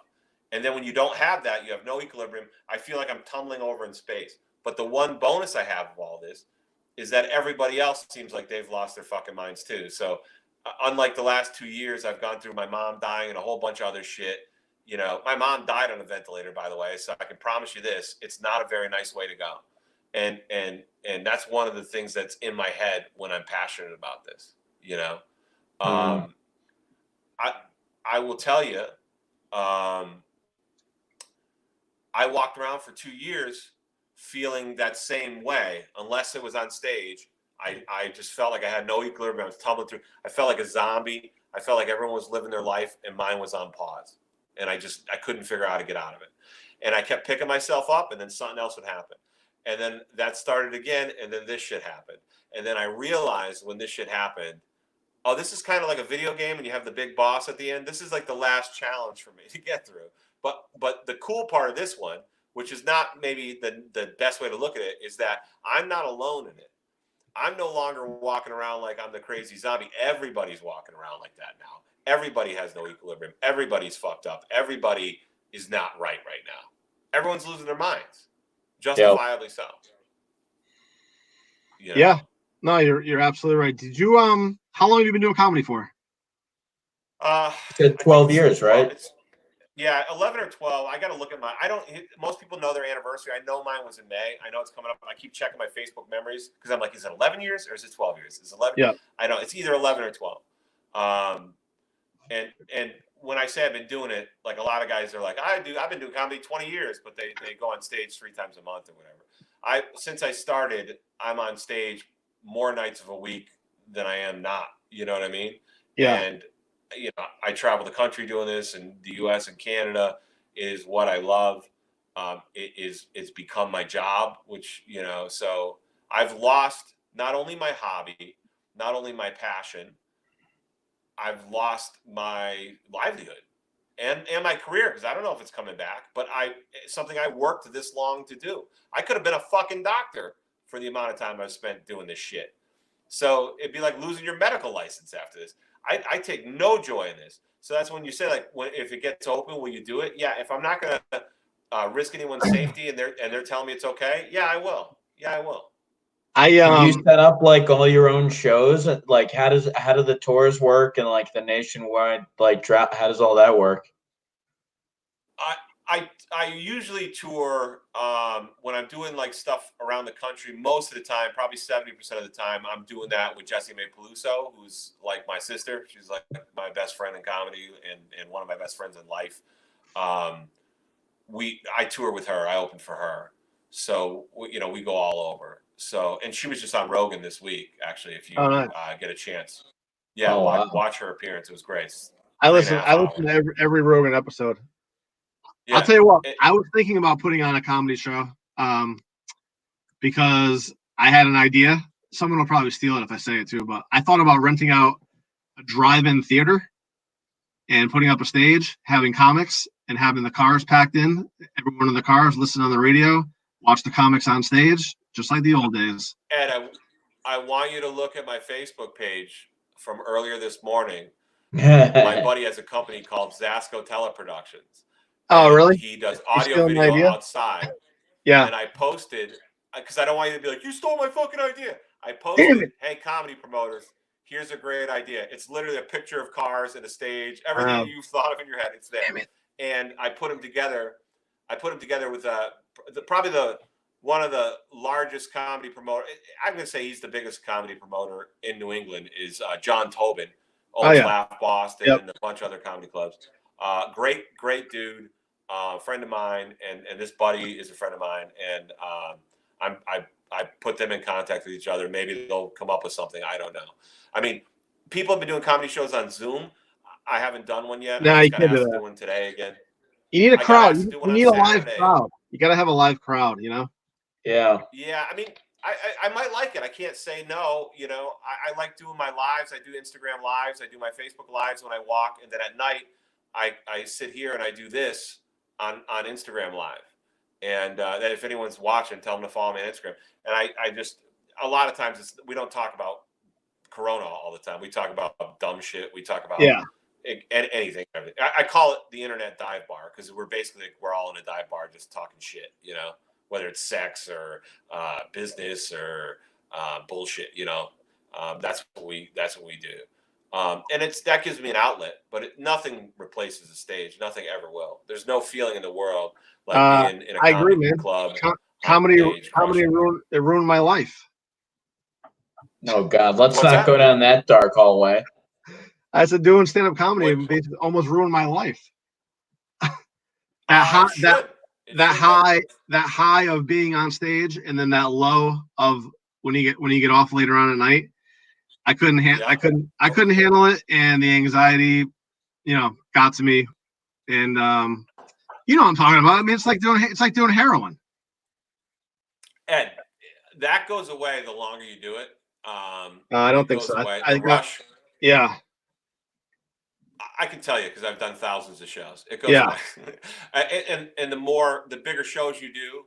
And then when you don't have that, you have no equilibrium. I feel like I'm tumbling over in space. But the one bonus I have of all this is that everybody else seems like they've lost their fucking minds too. So unlike the last 2 years, I've gone through my mom dying and a whole bunch of other shit. You know, my mom died on a ventilator, by the way. So I can promise you this: it's not a very nice way to go. And that's one of the things that's in my head when I'm passionate about this. You know, I will tell you. I walked around for 2 years feeling that same way, unless it was on stage. I just felt like I had no equilibrium. I was tumbling through. I felt like a zombie. I felt like everyone was living their life and mine was on pause. And I couldn't figure out how to get out of it. And I kept picking myself up, and then something else would happen. And then that started again, and then this shit happened. And then I realized when this shit happened, oh, this is kind of like a video game and you have the big boss at the end. This is like the last challenge for me to get through. But the cool part of this one, which is not maybe the best way to look at it, is that I'm not alone in it. I'm no longer walking around like I'm the crazy zombie. Everybody's walking around like that now. Everybody has no equilibrium. Everybody's fucked up. Everybody is not right now. Everyone's losing their minds. Justifiably so. You know? Yeah. No, you're absolutely right. Did you how long have you been doing comedy for? 12 years, right? Yeah, 11 or 12. I got to look at most people know their anniversary. I know mine was in May. I know it's coming up. I keep checking my Facebook memories because I'm like, is it 11 years or is it 12 years? Is it 11? Yeah. I know it's either 11 or 12. And when I say I've been doing it, like a lot of guys are like, I've been doing comedy 20 years, but they go on stage 3 times a month or whatever. Since I started, I'm on stage more nights of a week than I am not. You know what I mean? Yeah. And you know, I travel the country doing this, and the U.S. and Canada is what I love. It's become my job, which, you know, so I've lost not only my hobby, not only my passion, I've lost my livelihood and my career because I don't know if it's coming back, but it's something I worked this long to do. I could have been a fucking doctor for the amount of time I've spent doing this shit. So it'd be like losing your medical license after this. I take no joy in this. So that's when you say, like, if it gets open, will you do it? Yeah. If I'm not going to risk anyone's safety and they're telling me it's okay, yeah, I will. Yeah, I will. You set up like all your own shows. Like, how do the tours work and like the nationwide like how does all that work? I usually tour when I'm doing like stuff around the country. Most of the time, probably 70% of the time, I'm doing that with Jessie Mae Peluso, who's like my sister. She's like my best friend in comedy and one of my best friends in life. I tour with her. I open for her, so we go all over. So, and she was just on Rogan this week, actually. If you get a chance, yeah, watch her appearance. It was great. I listen to every Rogan episode. Yeah, I'll tell you what, I was thinking about putting on a comedy show because I had an idea. Someone will probably steal it if I say it too, but I thought about renting out a drive-in theater and putting up a stage, having comics, and having the cars packed in. Everyone in the cars listen on the radio, watch the comics on stage, just like the old days. Ed, I want you to look at my Facebook page from earlier this morning. My buddy has a company called Zasco Teleproductions. Oh, really? He does audio video outside. Yeah. And I posted, because I don't want you to be like, you stole my fucking idea. I posted, hey, comedy promoters, here's a great idea. It's literally a picture of cars and a stage. Everything you thought of in your head, it's there. And I put them together. I put them together with probably one of the largest comedy promoter. I'm going to say he's the biggest comedy promoter in New England is John Tobin, owns Laugh Boston and a bunch of other comedy clubs. Great dude, friend of mine, and this buddy is a friend of mine, and I put them in contact with each other. Maybe they'll come up with something. I don't know. I mean, people have been doing comedy shows on Zoom. I haven't done one yet. No, I you just got can't do asked to that. do one today again. You need a crowd. You You need a live crowd. You got to have a live crowd, you know? Yeah. Yeah. I mean, I might like it. I can't say no. You know, I like doing my lives. I do Instagram lives. I do my Facebook lives when I walk. And then at night, I sit here and I do this on Instagram live. And that if anyone's watching, tell them to follow me on Instagram. And I just, a lot of times we don't talk about Corona all the time. We talk about dumb shit. We talk about anything. I call it the internet dive bar because we're all in a dive bar just talking shit, you know, whether it's sex or business or bullshit, you know. That's what we do. And that gives me an outlet, but nothing replaces the stage. Nothing ever will. There's no feeling in the world like being in a comedy club. Comedy ruined my life. Oh God, let's not go down that dark hallway. I said doing stand-up comedy basically almost ruined my life. that high of being on stage, and then that low of when you get off later on at night. I couldn't handle it, and the anxiety, you know, got to me. And you know what I'm talking about. I mean, it's like doing heroin. Ed, that goes away the longer you do it. I don't think so. The rush. Yeah. I can tell you because I've done thousands of shows. It goes away. and the bigger shows you do,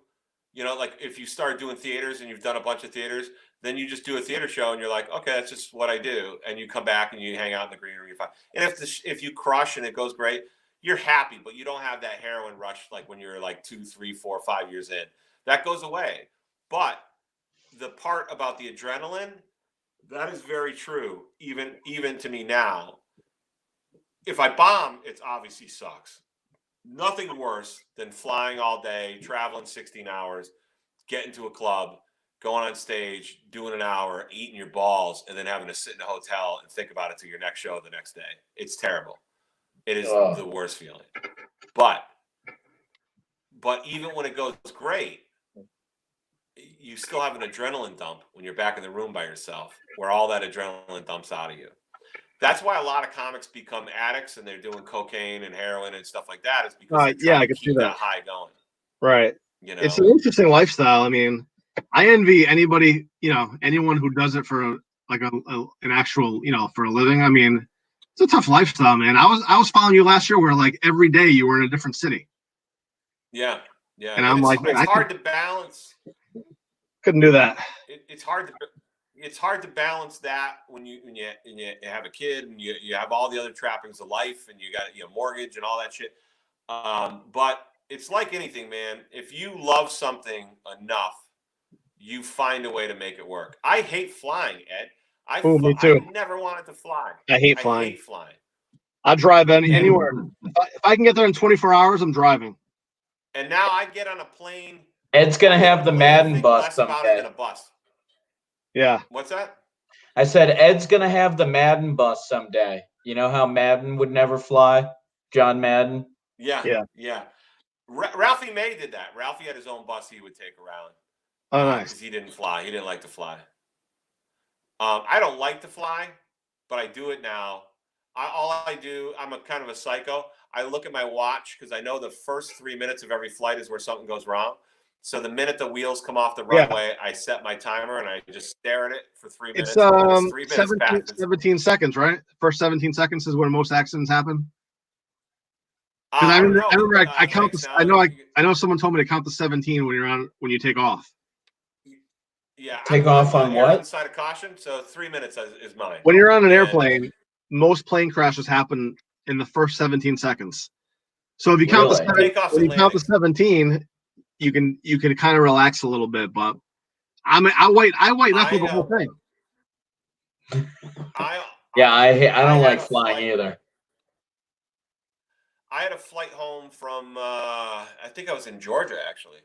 you know, like if you start doing theaters and you've done a bunch of theaters, then you just do a theater show and you're like, okay, that's just what I do. And you come back and you hang out in the green room. You're fine. And if you crush and it goes great, you're happy, but you don't have that heroin rush like when you're like 2, 3, 4, 5 years in. That goes away. But the part about the adrenaline, that is very true. Even to me now, if I bomb, it obviously sucks. Nothing worse than flying all day, traveling 16 hours, getting to a club, going on stage, doing an hour, eating your balls, and then having to sit in a hotel and think about it till your next show the next day. It's terrible. It is the worst feeling. But even when it goes great, you still have an adrenaline dump when you're back in the room by yourself, where all that adrenaline dumps out of you. That's why a lot of comics become addicts and they're doing cocaine and heroin and stuff like that. Is because they're trying to keep that high going. Right. You know, it's an interesting lifestyle. I mean, I envy anybody, you know, anyone who does it for an actual, you know, for a living. I mean, it's a tough lifestyle, man. I was following you last year where like every day you were in a different city. Yeah. Yeah. And I'm like, it's hard to balance. Couldn't do that. It's hard to balance that when you have a kid and you have all the other trappings of life and you got mortgage and all that shit. But it's like anything, man. If you love something enough, you find a way to make it work. I hate flying, Ed. Me too. I never wanted to fly. I hate flying. I drive anywhere. If I can get there in 24 hours, I'm driving. And now I get on a plane. Ed's gonna have the Madden bus someday. Than a bus. Yeah. What's that? I said Ed's gonna have the Madden bus someday. You know how Madden would never fly? John Madden. Yeah. Ralphie May did that. Ralphie had his own bus he would take around. Oh, nice. Because he didn't fly. He didn't like to fly. I don't like to fly, but I do it now. I'm a kind of a psycho. I look at my watch because I know the first 3 minutes of every flight is where something goes wrong. So the minute the wheels come off the runway, I set my timer and I just stare at it for 3 minutes. It's 17 seconds, right? First 17 seconds is when most accidents happen. Because I remember I count this. I know someone told me to count to 17 when you take off. Yeah. Take off on what? Side of caution. So 3 minutes is mine. When you're on an airplane, most plane crashes happen in the first 17 seconds. So if you count the 17, you can kind of relax a little bit. But I wait knuckle the whole thing. I don't like flying either. I had a flight home from I think I was in Georgia actually,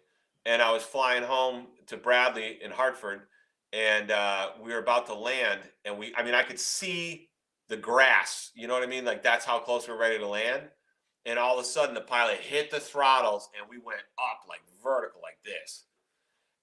and I was flying home to Bradley in Hartford, and we were about to land, and I could see the grass. You know what I mean? Like that's how close we're ready to land. And all of a sudden, the pilot hit the throttles, and we went up like vertical, like this.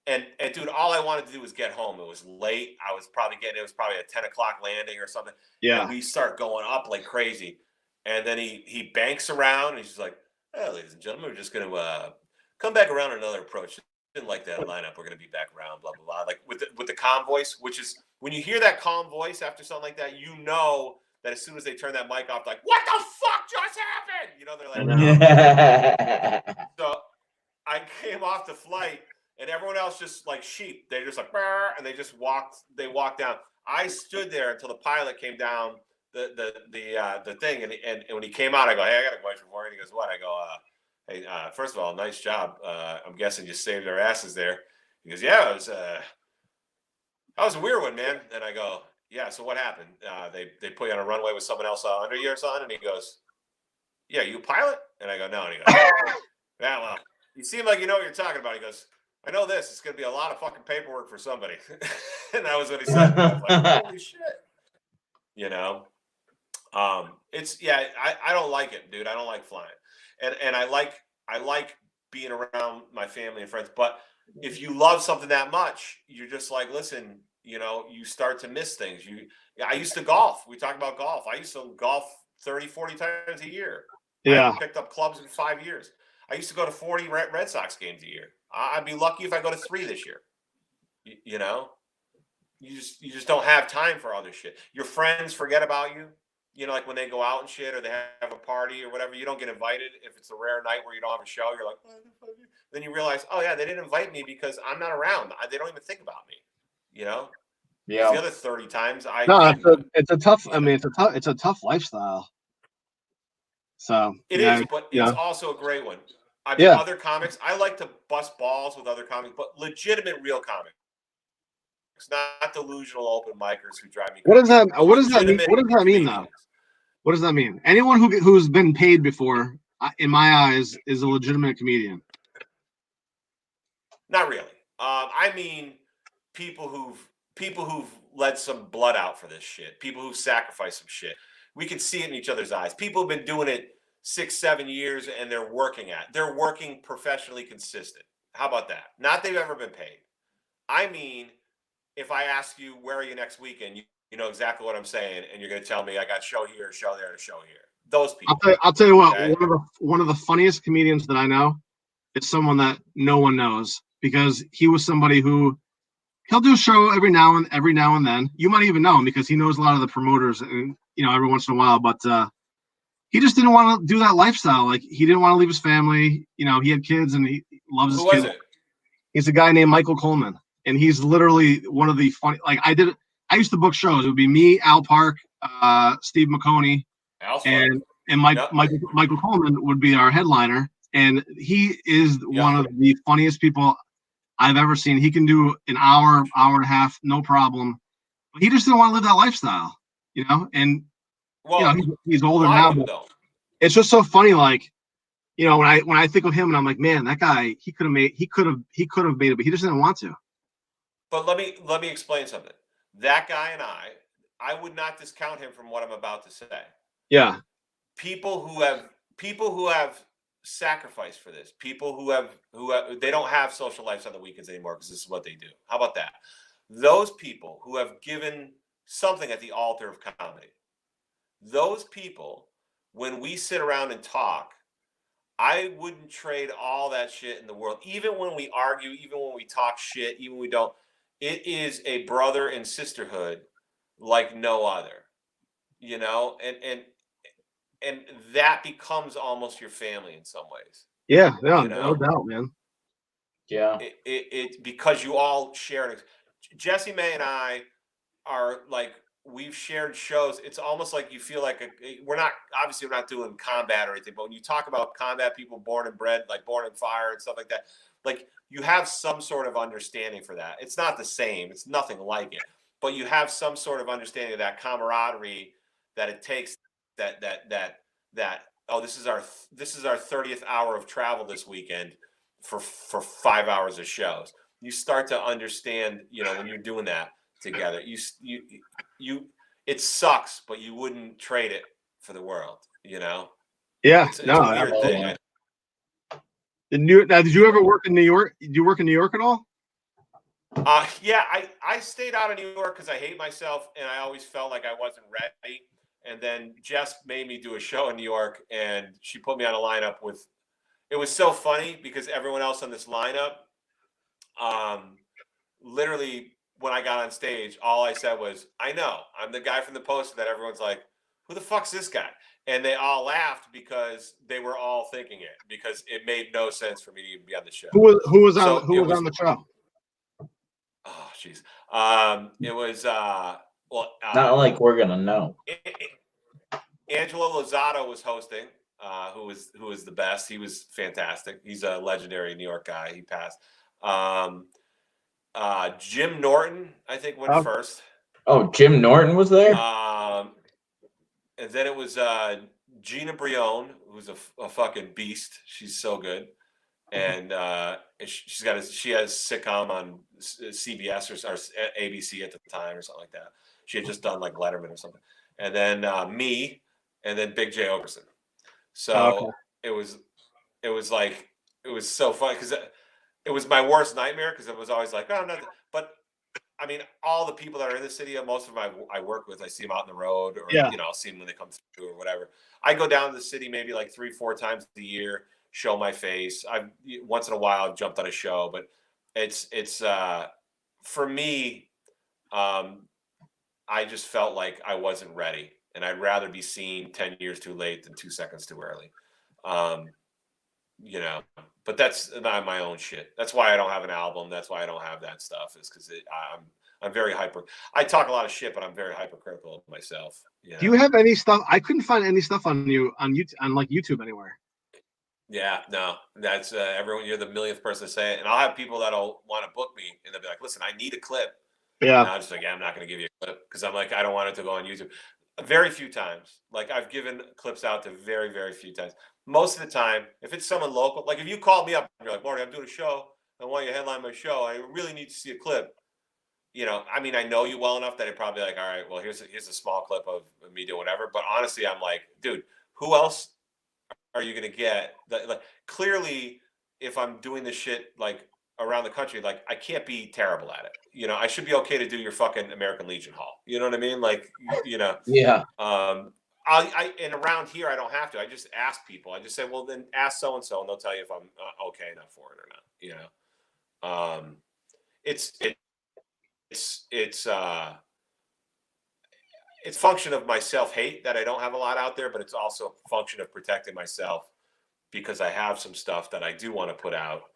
And dude, all I wanted to do was get home. It was late. It was probably a 10 o'clock landing or something. Yeah. And we start going up like crazy. And then he banks around, and he's just like, "Hey, ladies and gentlemen, we're just going to come back around another approach. Didn't like that lineup. We're going to be back around, blah, blah, blah." Like with the calm voice, which is when you hear that calm voice after something like that, you know that as soon as they turn that mic off, like, what the fuck just happened? You know, they're like, so I came off the flight, and everyone else just like sheep. They just like, "Brr," and they walked down. I stood there until the pilot came down the thing, and when he came out, I go, "Hey, I got a question for you." And he goes, "What?" I go, "Hey, first of all, nice job. I'm guessing you saved our asses there." He goes, "Yeah, it was that was a weird one, man." And I go, "Yeah, so what happened? They put you on a runway with someone else under you or something?" And he goes, "Yeah, you a pilot?" And I go, "No." And he goes, "Yeah, well, you seem like you know what you're talking about." He goes, "I know this. It's going to be a lot of fucking paperwork for somebody." And that was what he said. And I was like, "Holy shit!" You know, I don't like it, dude. I don't like flying, and I like being around my family and friends. But if you love something that much, you're just like, listen, you know, you start to miss things. I used to golf. We talked about golf. I used to golf 30, 40 times a year. I Yeah. haven't picked up clubs in 5 years. I used to go to 40 Red Sox games a year. I'd be lucky if I go to 3 this year. You know, you just don't have time for other shit. Your friends forget about you. You know, like when they go out and shit, or they have a party or whatever, you don't get invited. If it's a rare night where you don't have a show, you're like, then you realize, oh yeah, they didn't invite me because I'm not around. They don't even think about me. You know, Yeah. the other 30 times No, it's a tough. I mean, it's a tough lifestyle. So it is, but it's also a great one. I mean, other comics, I like to bust balls with other comics, but legitimate, real comics. It's not delusional open micers who drive me crazy. What does that mean? What does that mean, though? What does that mean? Anyone who's been paid before, in my eyes, is a legitimate comedian. Not really. I mean, people who've let some blood out for this shit. People who've sacrificed some shit. We can see it in each other's eyes. People have been doing it 6, 7 years, and they're working professionally consistent. How about that? Not they've ever been paid. I mean, if I ask you, where are you next weekend, you know exactly what I'm saying, and you're going to tell me I got show here, show there, show here. Those people. I'll tell you what. Okay? One of the funniest comedians that I know is someone that no one knows, because he was somebody who he'll do a show every now and then. You might even know him because he knows a lot of the promoters, and every once in a while. But he just didn't want to do that lifestyle. Like, he didn't want to leave his family. He had kids, and he loves his kids. Who was it? He's a guy named Michael Coleman, and he's literally one of the funny. Like, I used to book shows. It would be me, Al Park, Steve McConey, and Michael Coleman would be our headliner. And he is one of the funniest people I've ever seen. He can do an hour and a half, no problem. But he just didn't want to live that lifestyle, And he's older now. But it's just so funny, like, when I think of him, and I'm like, man, that guy, he could have made it, but he just didn't want to. But let me explain something. That guy and I would not discount him from what I'm about to say. Yeah. People who have sacrificed for this, people who they don't have social lives on the weekends anymore because this is what they do. How about that? Those people who have given something at the altar of comedy. Those people, when we sit around and talk, I wouldn't trade all that shit in the world. Even when we argue, even when we talk shit, even when we don't, it is a brother and sisterhood like no other, and that becomes almost your family in some ways. Yeah, no doubt, man. Yeah, it because you all share it. Jesse May and I are like, we've shared shows. It's almost like you feel like we're not doing combat or anything, but when you talk about combat people born and bred, like Born in Fire and stuff like that, like, you have some sort of understanding for that. It's not the same. It's nothing like it, but you have some sort of understanding of that camaraderie that it takes. That oh, this is our 30th hour of travel this weekend. for 5 hours of shows. You start to understand, when you're doing that together, you it sucks, but you wouldn't trade it for the world, Yeah, it's a weird thing. Did you ever work in New York? Did you work in New York at all? Yeah, I stayed out of New York because I hate myself, and I always felt like I wasn't ready. And then Jess made me do a show in New York, and she put me on a lineup with. It was so funny because everyone else on this lineup, literally when I got on stage, all I said was, "I know, I'm the guy from the poster that everyone's like, who the fuck's this guy?" And they all laughed because they were all thinking it, because it made no sense for me to even be on the show. Who was on the show? Oh, jeez. It was not like we're gonna know. Angelo Lozado was hosting, who was the best. He was fantastic. He's a legendary New York guy. He passed. Jim Norton, I think, went first. Oh, Jim Norton was there? And then it was Gina Brion, who's a fucking beast. She's so good. And she has sitcom on CBS or ABC at the time or something like that. She had just done like Letterman or something. And then me, and then Big J Ogerson. So it was so fun because it was my worst nightmare, because it was always like, oh, no. But I mean, all the people that are in the city, most of them I work with, I see them out on the road, or I'll see them when they come through or whatever. I go down to the city maybe like 3-4 times a year, show my face. Once in a while I've jumped on a show, but it's for me, I just felt like I wasn't ready, and I'd rather be seen 10 years too late than 2 seconds too early. But that's not my own shit. That's why I don't have an album. That's why I don't have that stuff, is because I'm very hyper. I talk a lot of shit, but I'm very hypercritical of myself. Do you have any stuff? I couldn't find any stuff on you on YouTube, on like YouTube anywhere. Yeah, no, that's everyone. You're the millionth person to say it, and I'll have people that'll want to book me, and they'll be like, "Listen, I need a clip." Yeah, and I'm just like, "Yeah, I'm not going to give you a clip," because I'm like, I don't want it to go on YouTube. Very few times. Like, I've given clips out to very, very few times. Most of the time, if it's someone local, like if you call me up and you're like, "Marty, I'm doing a show. I want you to headline my show. I really need to see a clip." I mean, I know you well enough that I'd probably like, all right, well, here's a small clip of me doing whatever. But honestly, I'm like, dude, who else are you going to get? Like, clearly, if I'm doing this shit like around the country, like, I can't be terrible at it. I should be okay to do your fucking American Legion Hall. You know what I mean? Like, Yeah. And around here, I don't have to. I just ask people. I just say, well, then ask so and so, and they'll tell you if I'm okay enough for it or not. It's function of my self-hate that I don't have a lot out there, but it's also a function of protecting myself, because I have some stuff that I do want to put out,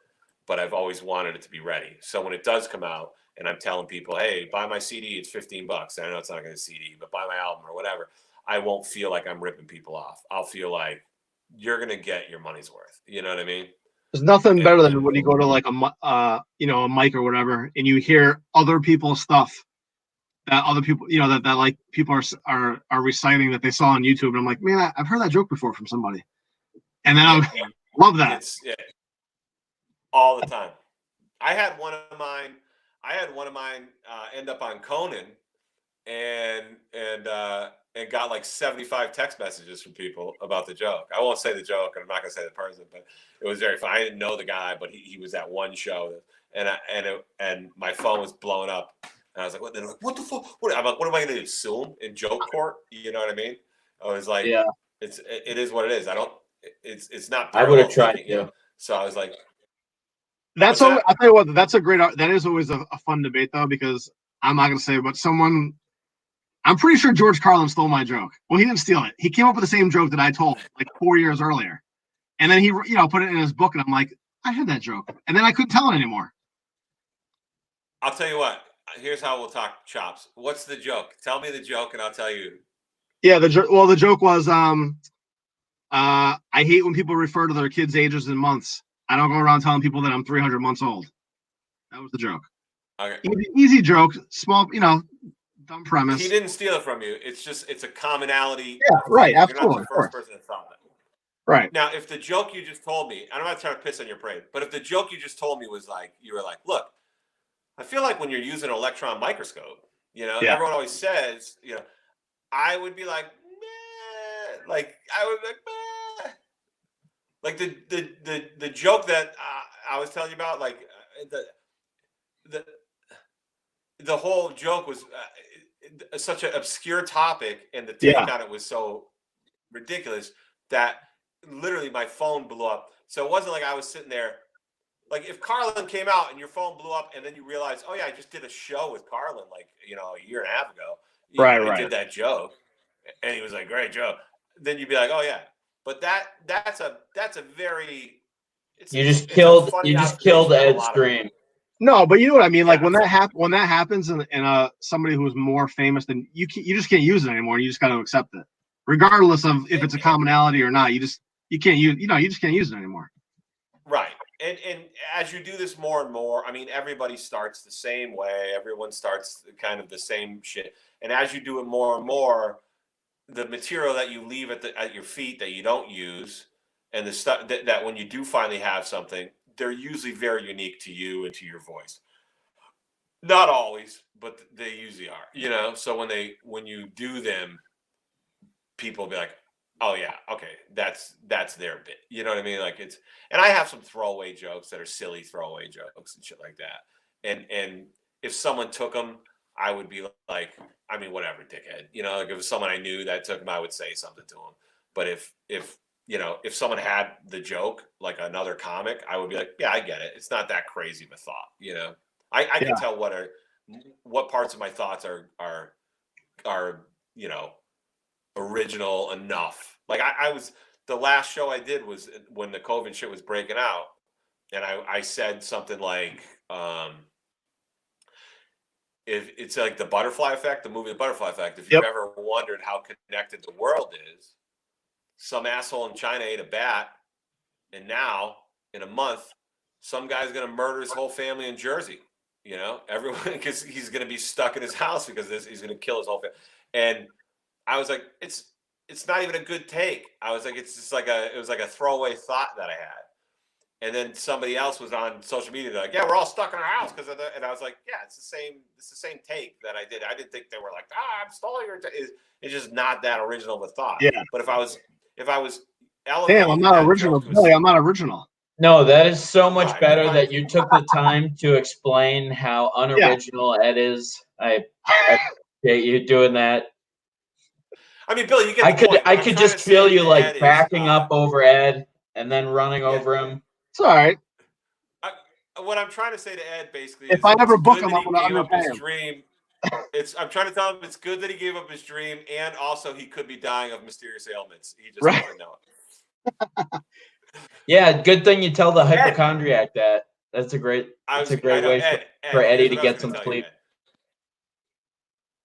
but I've always wanted it to be ready. So when it does come out and I'm telling people, hey, buy my CD, it's $15. I know it's not going to CD, but buy my album or whatever, I won't feel like I'm ripping people off. I'll feel like you're going to get your money's worth. You know what I mean? There's nothing better than when you go to like a mic or whatever, and you hear other people's stuff that other people, that like people are reciting that they saw on YouTube, and I'm like, man, I've heard that joke before from somebody, and then I love that. All the time. I had one of mine end up on Conan, and got like 75 text messages from people about the joke. I won't say the joke, and I'm not gonna say the person, but it was very fun. I didn't know the guy, but he was at one show, and my phone was blowing up, and I was like, "What? They're like, what the fuck? I'm like, what am I gonna do? Sue him in joke court?" You know what I mean? I was like, yeah, it is what it is. It's not. I would have tried to. So I was like, that's all. I'll tell you what, that's a great. That is always a fun debate though, because I'm not gonna say, but I'm pretty sure George Carlin stole my joke. Well, he didn't steal it. He came up with the same joke that I told like 4 years earlier, and then he, put it in his book, and I'm like, I had that joke, and then I couldn't tell it anymore. I'll tell you what. Here's how we'll talk chops. What's the joke? Tell me the joke, and I'll tell you. Yeah, the joke was, I hate when people refer to their kids' ages in months. I don't go around telling people that I'm 300 months old. That was the joke. Okay. Easy joke, small, dumb premise. He didn't steal it from you. It's a commonality. Yeah, right. Absolutely. You're not the first person that thought that. Right. Now, if the joke you just told me, I'm not trying to piss on your parade, but if the joke you just told me was like, you were like, look, I feel like when you're using an electron microscope, Yeah. everyone always says, I would be like, meh. Like I would be like, meh. Like the joke that I was telling you about, like the the whole joke was such an obscure topic, and the take on it was so ridiculous that literally my phone blew up. So it wasn't like I was sitting there. Like if Carlin came out and your phone blew up, and then you realize, oh yeah, I just did a show with Carlin like a year and a half ago. I did that joke, and he was like, "Great joke." Then you'd be like, "Oh yeah," but that's a very You just it's a killed funny Ed's dream. No, but you know what I mean. Like when that happens, and somebody who's more famous than you just can't use it anymore. You just got to accept it, regardless of if it's a commonality or not. You can't use you just can't use it anymore. Right. And as you do this more and more, I mean, everybody starts the same way. Everyone starts kind of the same shit. And as you do it more and more, the material that you leave at your feet that you don't use, and the stuff that when you do finally have something, they're usually very unique to you and to your voice. Not always, but they usually are. So when you do them, people will be like, oh yeah, okay, that's their bit. You know what I mean? Like and I have some throwaway jokes that are silly throwaway jokes and shit like that. And if someone took them, I would be like, I mean, whatever, dickhead. Like if it was someone I knew that took them, I would say something to them. But if someone had the joke, like another comic, I would be like, yeah, I get it. It's not that crazy of a thought. I can tell what parts of my thoughts are original enough. Like I was, the last show I did was when the COVID shit was breaking out, and I said something like, if it's like the butterfly effect, the movie The Butterfly Effect. If you've ever wondered how connected the world is, some asshole in China ate a bat, and now in a month, some guy's gonna murder his whole family in Jersey. Everyone, because he's gonna be stuck in his house because he's gonna kill his whole family. And I was like, it's not even a good take. I was like, it's just like it was like a throwaway thought that I had. And then somebody else was on social media, like, yeah, we're all stuck in our house because of and I was like, yeah, it's the same take that I did. I didn't think they were like, I'm stalling your it's just not that original of a thought. Yeah. But if I was damn, I'm not original. Billy, I'm not original. No, that is so much better that you took the time to explain how unoriginal Ed is. I appreciate you doing that. I mean, Billy, you get the point. I could just feel you like backing up over Ed and then running over him. It's all right. What I'm trying to say to Ed basically if is I ever book good him, that I'm he gonna gave up underpay his him. dream. I'm trying to tell him it's good that he gave up his dream, and also he could be dying of mysterious ailments. He just doesn't know it. Yeah, good thing you tell the hypochondriac that. That's a great way for Eddie to get some sleep.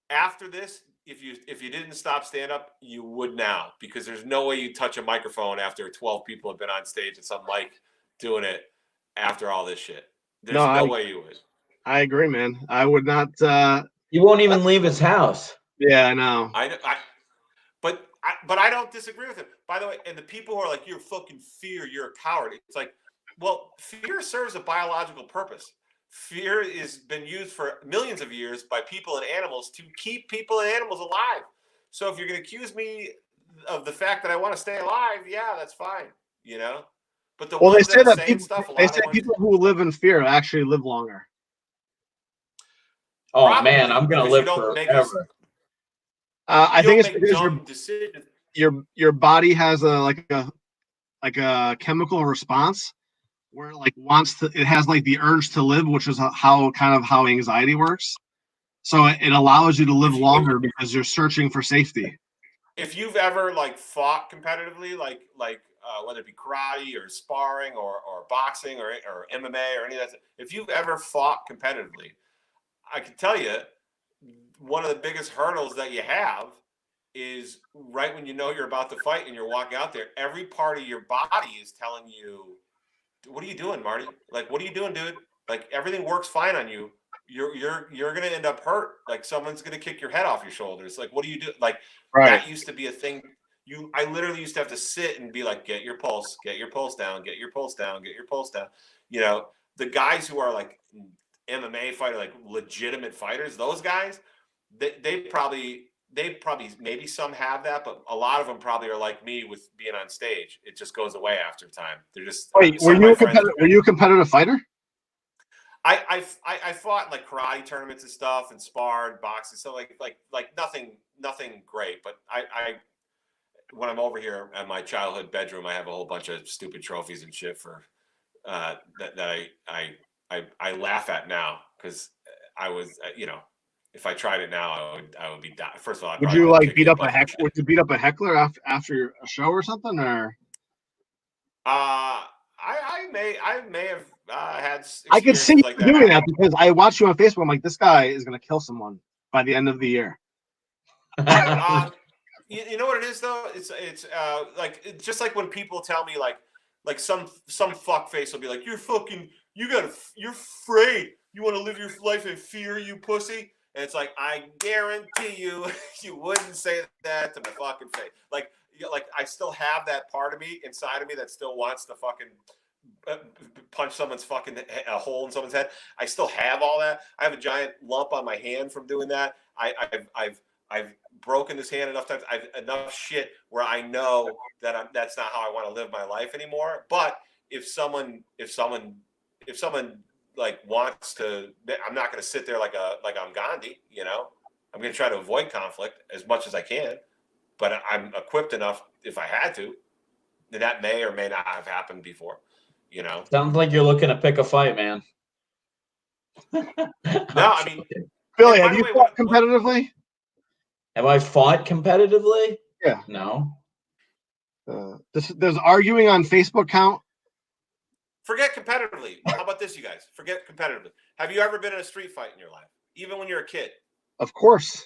After this, if you didn't stop stand up, you would now, because there's no way you touch a microphone after 12 people have been on stage at some mic doing it after all this shit. There's no way you would. I agree, man. I would not. He won't even leave his house. Yeah, I know. But I don't disagree with him. By the way, and the people who are like, you're fucking fear, you're a coward. It's like, well, fear serves a biological purpose. Fear has been used for millions of years by people and animals to keep people and animals alive. So if you're going to accuse me of the fact that I want to stay alive, yeah, that's fine. But they say that people who live in fear actually live longer. Oh, probably, man, I'm going to live forever. I think it's because your body has a chemical response where it has like the urge to live, which is how anxiety works. So it allows you to live longer because you're searching for safety. If you've ever fought competitively, whether it be karate or sparring or boxing or MMA or any of that, if you've ever fought competitively, I can tell you one of the biggest hurdles that you have is right when you know you're about to fight and you're walking out there, every part of your body is telling you, what are you doing, Marty? What are you doing, dude? Everything works fine on you. You're going to end up hurt. Someone's going to kick your head off your shoulders. What do you do? Right. That used to be a thing. I literally used to have to sit and be like, get your pulse down, get your pulse down, get your pulse down. You know, the guys who are like MMA fighter, like legitimate fighters, those guys, they probably maybe some have that, but a lot of them probably are like me with being on stage. It just goes away after time. They're just wait. Were you a competitive fighter? I fought like karate tournaments and stuff, and sparred, boxing, so like nothing great. But I when I'm over here at my childhood bedroom, I have a whole bunch of stupid trophies and shit for that I laugh at now, because I was if I tried it now, I would be dying. First of all, Would you like beat up a heckler? Would you beat up a heckler after a show or something, or? I may have had. I could see like you doing that because I watched you on Facebook. I'm like, this guy is gonna kill someone by the end of the year. You know what it is though? It's like just like when people tell me like some fuckface will be like, you're afraid. You want to live your life in fear, you pussy. And it's like, I guarantee you, you wouldn't say that to my fucking face. Like I still have that part of me inside of me that still wants to fucking punch someone's fucking a hole in someone's head. I still have all that. I have a giant lump on my hand from doing that. I've broken this hand enough times. I've enough shit where I know that that's not how I want to live my life anymore. But if someone like wants to, I'm not going to sit there like I'm Gandhi. You know, I'm going to try to avoid conflict as much as I can. But I'm equipped enough if I had to. That may or may not have happened before. You know, sounds like you're looking to pick a fight, man. No, I mean, Billy, have you fought competitively? Have I fought competitively? Yeah. No. Does arguing on Facebook count? Forget competitively. How about this, you guys? Forget competitively. Have you ever been in a street fight in your life, even when you're a kid? Of course.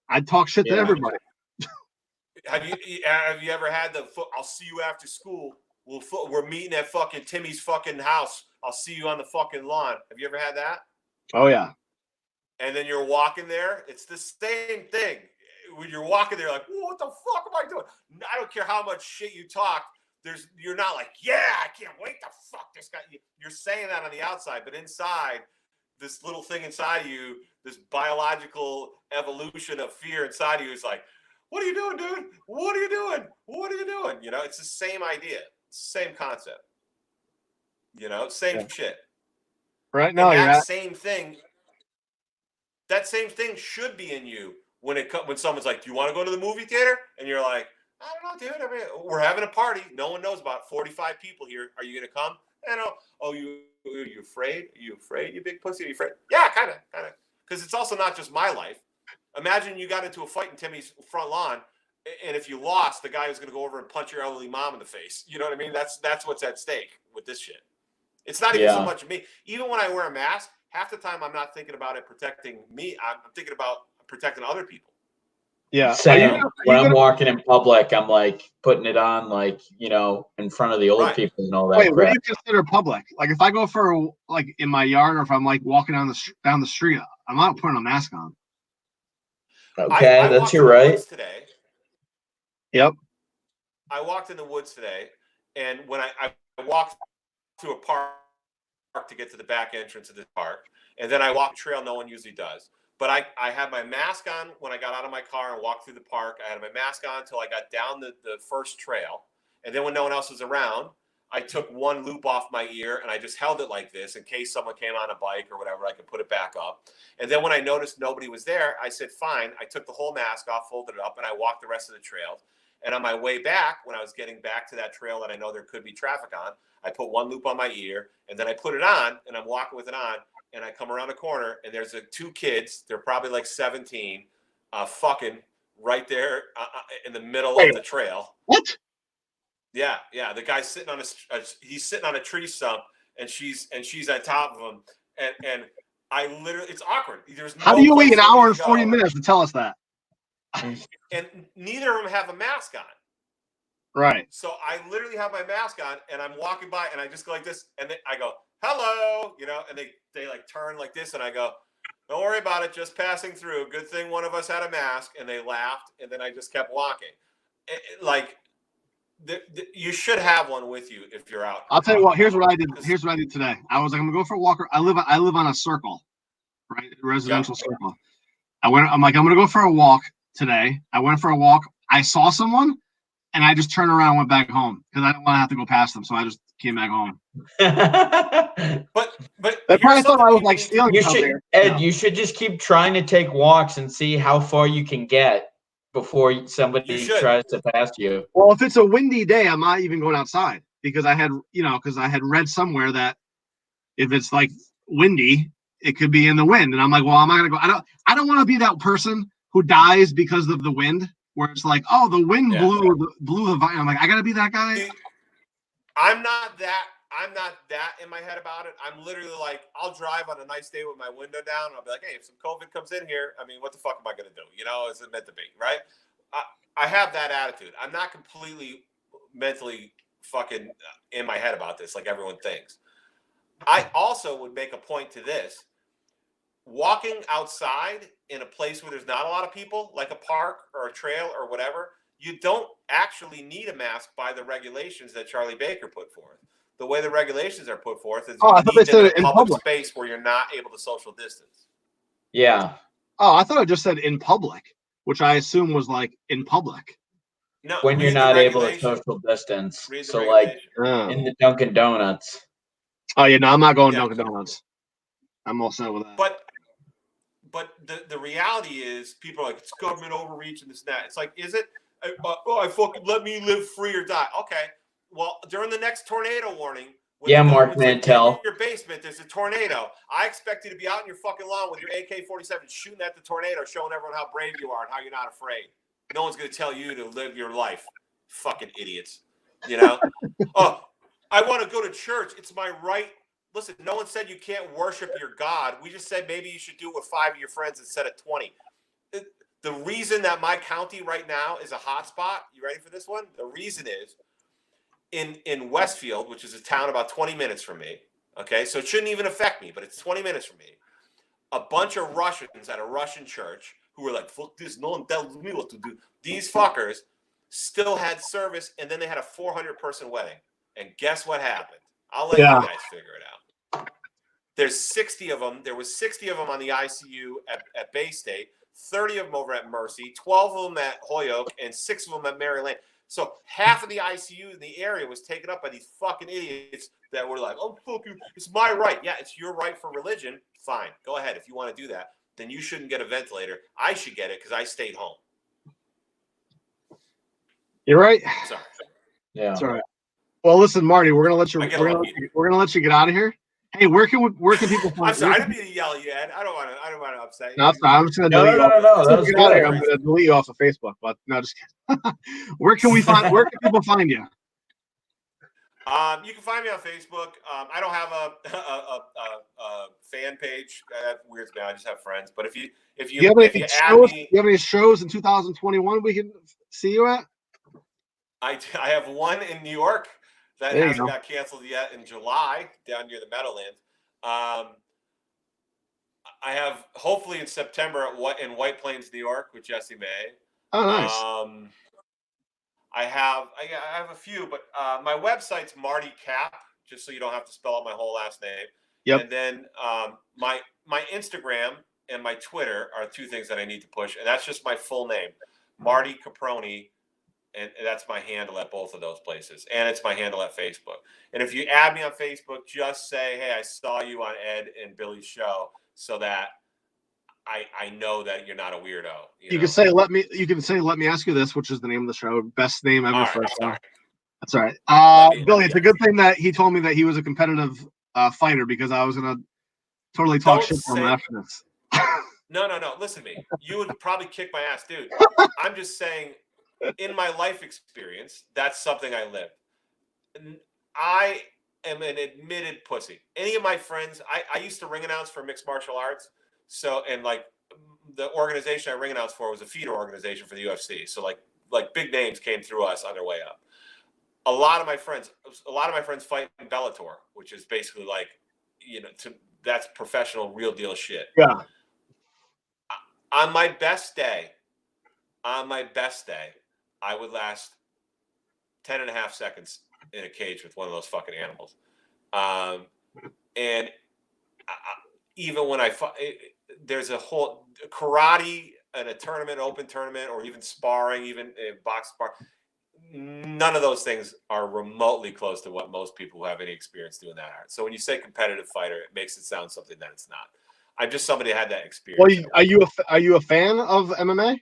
I'd talk shit to everybody. Have you ever had I'll see you after school. We're meeting at fucking Timmy's fucking house. I'll see you on the fucking lawn. Have you ever had that? Oh yeah. And then you're walking there. It's the same thing. When you're walking there, like, what the fuck am I doing? I don't care how much shit you talk. You're not like, yeah, I can't wait to fuck this guy. You're saying that on the outside, but inside, this little thing inside of you, this biological evolution of fear inside of you is like, what are you doing, dude? What are you doing? What are you doing? You know, it's the same idea, same concept. You know, same shit. Right now, that same thing should be in you when someone's like, do you want to go to the movie theater? And you're like, I don't know, dude. I mean, we're having a party. No one knows about 45 people here. Are you going to come? I know. Oh, you afraid? Are you afraid, you big pussy? Are you afraid? Yeah, kind of. Because it's also not just my life. Imagine you got into a fight in Timmy's front lawn, and if you lost, the guy was going to go over and punch your elderly mom in the face. You know what I mean? That's what's at stake with this shit. It's not even so much me. Even when I wear a mask, half the time I'm not thinking about it protecting me. I'm thinking about protecting other people. Yeah. Same. When I'm walking in public, I'm like putting it on, like, you know, in front of the old people and all that. Wait, what do you consider public? Like, if I go for like in my yard, or if I'm like walking down the street, I'm not putting a mask on. Okay, I that's your right. Today. Yep. I walked in the woods today, and when I walked through a park to get to the back entrance of the park, and then I walked a trail no one usually does. But I had my mask on when I got out of my car and walked through the park. I had my mask on until I got down the first trail. And then when no one else was around, I took one loop off my ear and I just held it like this in case someone came on a bike or whatever, I could put it back up. And then when I noticed nobody was there, I said, fine. I took the whole mask off, folded it up, and I walked the rest of the trails. And on my way back, when I was getting back to that trail that I know there could be traffic on, I put one loop on my ear and then I put it on and I'm walking with it on. And I come around the corner, and there's two kids. They're probably like 17, fucking right there in the middle of the trail. What? Yeah. The guy's sitting on he's sitting on a tree stump, and she's on top of him. And I literally, it's awkward. How do you wait an hour and 40 minutes to tell us that? And neither of them have a mask on. Right. So I literally have my mask on, and I'm walking by, and I just go like this, and then I go, hello, you know, and they like turn like this, and I go, don't worry about it, just passing through. Good thing one of us had a mask. And they laughed, and then I just kept walking. like you should have one with you if you're out. I'll tell you what. Here's what I did. Here's what I did today. I was like, I'm gonna go for a walk. I live on a circle, right? Residential circle. I'm gonna go for a walk today. I went for a walk. I saw someone, and I just turned around and went back home because I didn't want to have to go past them. So I just came back home. But they probably thought I was like stealing something. Ed, you should just keep trying to take walks and see how far you can get before somebody tries to pass you. Well, if it's a windy day, I'm not even going outside because I had read somewhere that if it's like windy, it could be in the wind. And I'm like, well, I'm not gonna go. I don't want to be that person who dies because of the wind, where it's like, oh, the wind blew the vine. I'm like, I gotta be that guy. See, I'm not that in my head about it. I'm literally like, I'll drive on a nice day with my window down, and I'll be like, hey, if some COVID comes in here, I mean, what the fuck am I gonna do? You know, is it meant to be, right? I have that attitude. I'm not completely mentally fucking in my head about this like everyone thinks. I also would make a point to this. Walking outside in a place where there's not a lot of people, like a park or a trail or whatever, you don't actually need a mask by the regulations that Charlie Baker put forth. The way the regulations are put forth is I thought they said it in public space where you're not able to social distance. Yeah. Oh, I thought I just said in public, which I assume was like in public. No, when you're not able to social distance. So like in the Dunkin' Donuts. Oh yeah, no, I'm not going Dunkin' Donuts. I'm all set with that. But the reality is, people are like, it's government overreach and this and that. It's like, is it? I fucking let me live free or die. Okay. Well, during the next tornado warning, Mark Mantel. In your basement, there's a tornado. I expect you to be out in your fucking lawn with your AK-47 shooting at the tornado, showing everyone how brave you are and how you're not afraid. No one's going to tell you to live your life. Fucking idiots. You know? Oh, I want to go to church. It's my right. Listen, no one said you can't worship your God. We just said maybe you should do it with 5 of your friends instead of 20. The reason that my county right now is a hot spot, you ready for this one? The reason is in Westfield, which is a town about 20 minutes from me, okay? So it shouldn't even affect me, but it's 20 minutes from me. A bunch of Russians at a Russian church who were like, fuck this, no one tells me what to do. These fuckers still had service, and then they had a 400-person wedding. And guess what happened? I'll let you guys figure it out. There's 60 of them. There was 60 of them on the ICU at Bay State, 30 of them over at Mercy, 12 of them at Holyoke, and 6 of them at Maryland. So half of the ICU in the area was taken up by these fucking idiots that were like, oh, fuck you. It's my right. Yeah, it's your right for religion. Fine. Go ahead. If you want to do that, then you shouldn't get a ventilator. I should get it because I stayed home. You're right. Sorry. Yeah. That's all right. Well, listen, Marty, we're gonna let you get out of here. Hey, where can people find? I'm sorry, I didn't mean to yell at you, Ed. I don't want to upset you. No, I'm just gonna delete you. I'm gonna delete you off of Facebook, but no, just kidding. Where can people find you? You can find me on Facebook. I don't have a fan page. That weirds me. I just have friends. But if you have any shows in 2021 we can see you at? I have one in New York that hasn't got canceled yet in July down near the Meadowlands. I have hopefully in September in White Plains, New York with Jesse May. Oh, nice. I have a few, but my website's Marty Cap, just so you don't have to spell out my whole last name. Yep. And then my Instagram and my Twitter are 2 things that I need to push, and that's just my full name, Marty Caproni. And that's my handle at both of those places. And it's my handle at Facebook. And if you add me on Facebook, just say, hey, I saw you on Ed and Billy's show, so that I know that you're not a weirdo. You can say, let me ask you this, which is the name of the show. Best name ever for a show. That's all right. Billy, it's a good thing that he told me that he was a competitive fighter, because I was going to totally talk shit from him after this. No. Listen to me. You would probably kick my ass, dude. I'm just saying, in my life experience, that's something I lived. I am an admitted pussy. Any of my friends, I used to ring announce for mixed martial arts. So, and like the organization I ring announce for was a feeder organization for the UFC. So like big names came through us on their way up. A lot of my friends fight in Bellator, which is basically like, that's professional, real deal shit. Yeah. On my best day, I would last 10 and a half seconds in a cage with one of those fucking animals. And even when there's a whole karate in a tournament, open tournament, or even sparring, even box spar. None of those things are remotely close to what most people who have any experience doing that are. So when you say competitive fighter, it makes it sound something that it's not. I'm just somebody that had that experience. Well, are you a fan of MMA?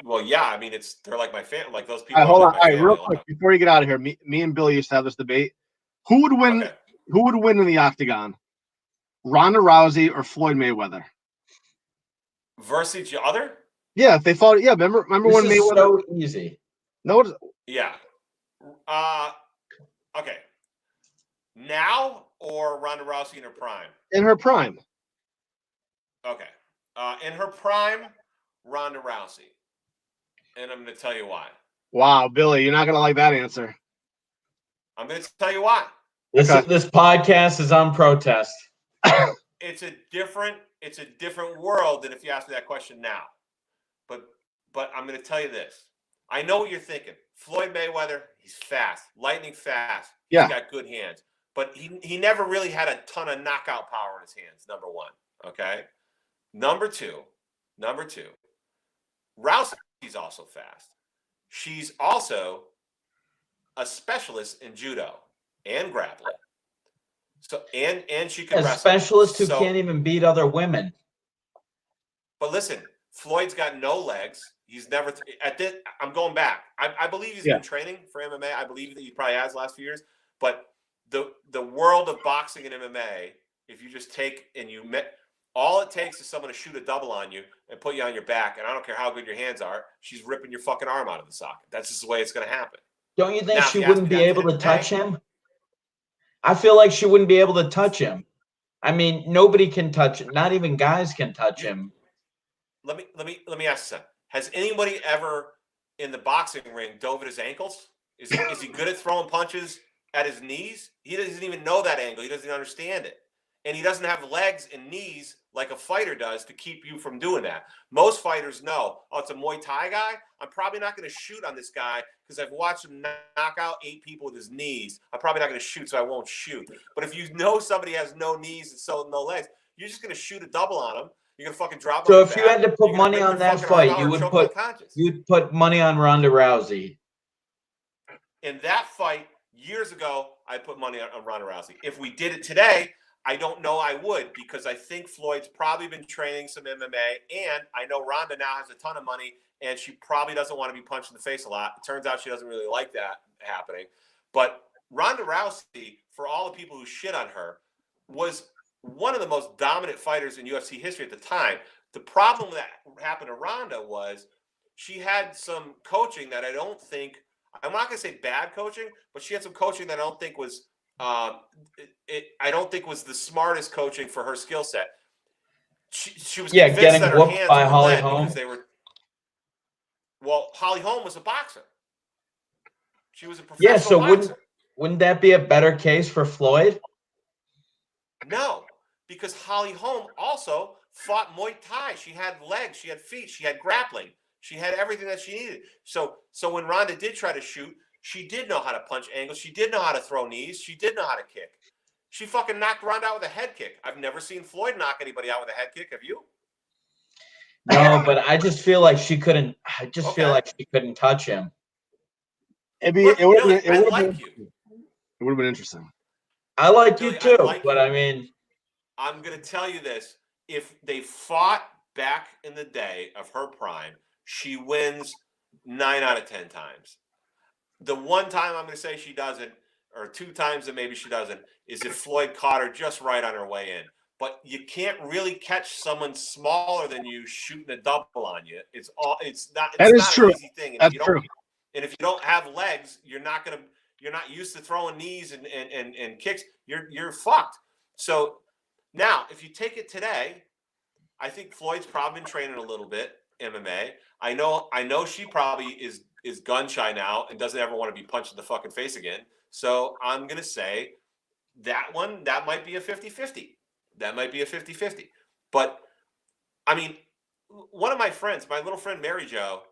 Well, yeah. I mean, they're like my fan. Like those people. All right, hold on. Like All right, real quick before you get out of here, me and Billy used to have this debate. Who would win? Okay. Who would win in the octagon? Ronda Rousey or Floyd Mayweather? Versus each other? Yeah, if they fought. Yeah, remember This when is Mayweather? so easy. No. Yeah. Okay. Now or Ronda Rousey in her prime? In her prime. Okay. In her prime, Ronda Rousey. And I'm going to tell you why. Wow, Billy, you're not going to like that answer. I'm going to tell you why. This podcast is on protest. It's a different world than if you ask me that question now. But I'm going to tell you this. I know what you're thinking. Floyd Mayweather, he's fast, lightning fast. He's got good hands. But he never really had a ton of knockout power in his hands, number one. Okay? Number two, Rousey's also fast. She's also a specialist in judo and grappling. So and she can wrestle. A specialist who can't even beat other women. But listen, Floyd's got no legs. He's never I'm going back. I believe he's been training for MMA. I believe that he probably has the last few years. But the world of boxing and MMA, if you just take and all it takes is someone to shoot a double on you and put you on your back, and I don't care how good your hands are, she's ripping your fucking arm out of the socket. That's just the way it's going to happen. Don't you think she wouldn't be able to touch him? I feel like she wouldn't be able to touch him. I mean, nobody can touch him. Not even guys can touch him. Let me ask you something. Has anybody ever in the boxing ring dove at his ankles? Is he good at throwing punches at his knees? He doesn't even know that angle. He doesn't even understand it. And he doesn't have legs and knees like a fighter does to keep you from doing that. Most fighters know, it's a Muay Thai guy. I'm probably not going to shoot on this guy because I've watched him knock out 8 people with his knees. I'm probably not going to shoot, so I won't shoot. But if you know somebody has no knees and so no legs, you're just going to shoot a double on him. You're going to fucking drop him. So if you had to put money on that fight, you'd put money on Ronda Rousey. In that fight, years ago, I put money on Ronda Rousey. If we did it today, I don't know I would, because I think Floyd's probably been training some MMA, and I know Ronda now has a ton of money, and she probably doesn't want to be punched in the face a lot. It turns out she doesn't really like that happening. But Ronda Rousey, for all the people who shit on her, was one of the most dominant fighters in UFC history at the time. The problem that happened to Ronda was she had some coaching that I don't think, I'm not going to say bad coaching, but she had some coaching that I don't think was I don't think was the smartest coaching for her skill set. She was convinced getting that her whooped hands by were Holly lead Holm. because they were. Well, Holly Holm was a boxer. She was a professional boxer. Wouldn't that be a better case for Floyd? No, because Holly Holm also fought Muay Thai. She had legs, she had feet, she had grappling, she had everything that she needed. So when Ronda did try to shoot, she did know how to punch angles. She did know how to throw knees. She did know how to kick. She fucking knocked Ronda out with a head kick. I've never seen Floyd knock anybody out with a head kick. Have you? No, but I just feel like she couldn't. I just feel like she couldn't touch him. It would have been interesting. I like you too, but I mean, I'm gonna tell you this: if they fought back in the day of her prime, she wins 9 out of 10 times. The one time I'm going to say she doesn't, or 2 times that maybe she doesn't, is if Floyd caught her just right on her way in. But you can't really catch someone smaller than you shooting a double on you. It's not an easy thing. And That's true. And if you don't have legs, you're not used to throwing knees and kicks. You're fucked. So now, if you take it today, I think Floyd's probably been training a little bit MMA. I know she probably is gun shy now and doesn't ever want to be punched in the fucking face again. So I'm going to say that might be a 50-50. That might be a 50-50. But I mean, one of my friends, my little friend Mary Jo,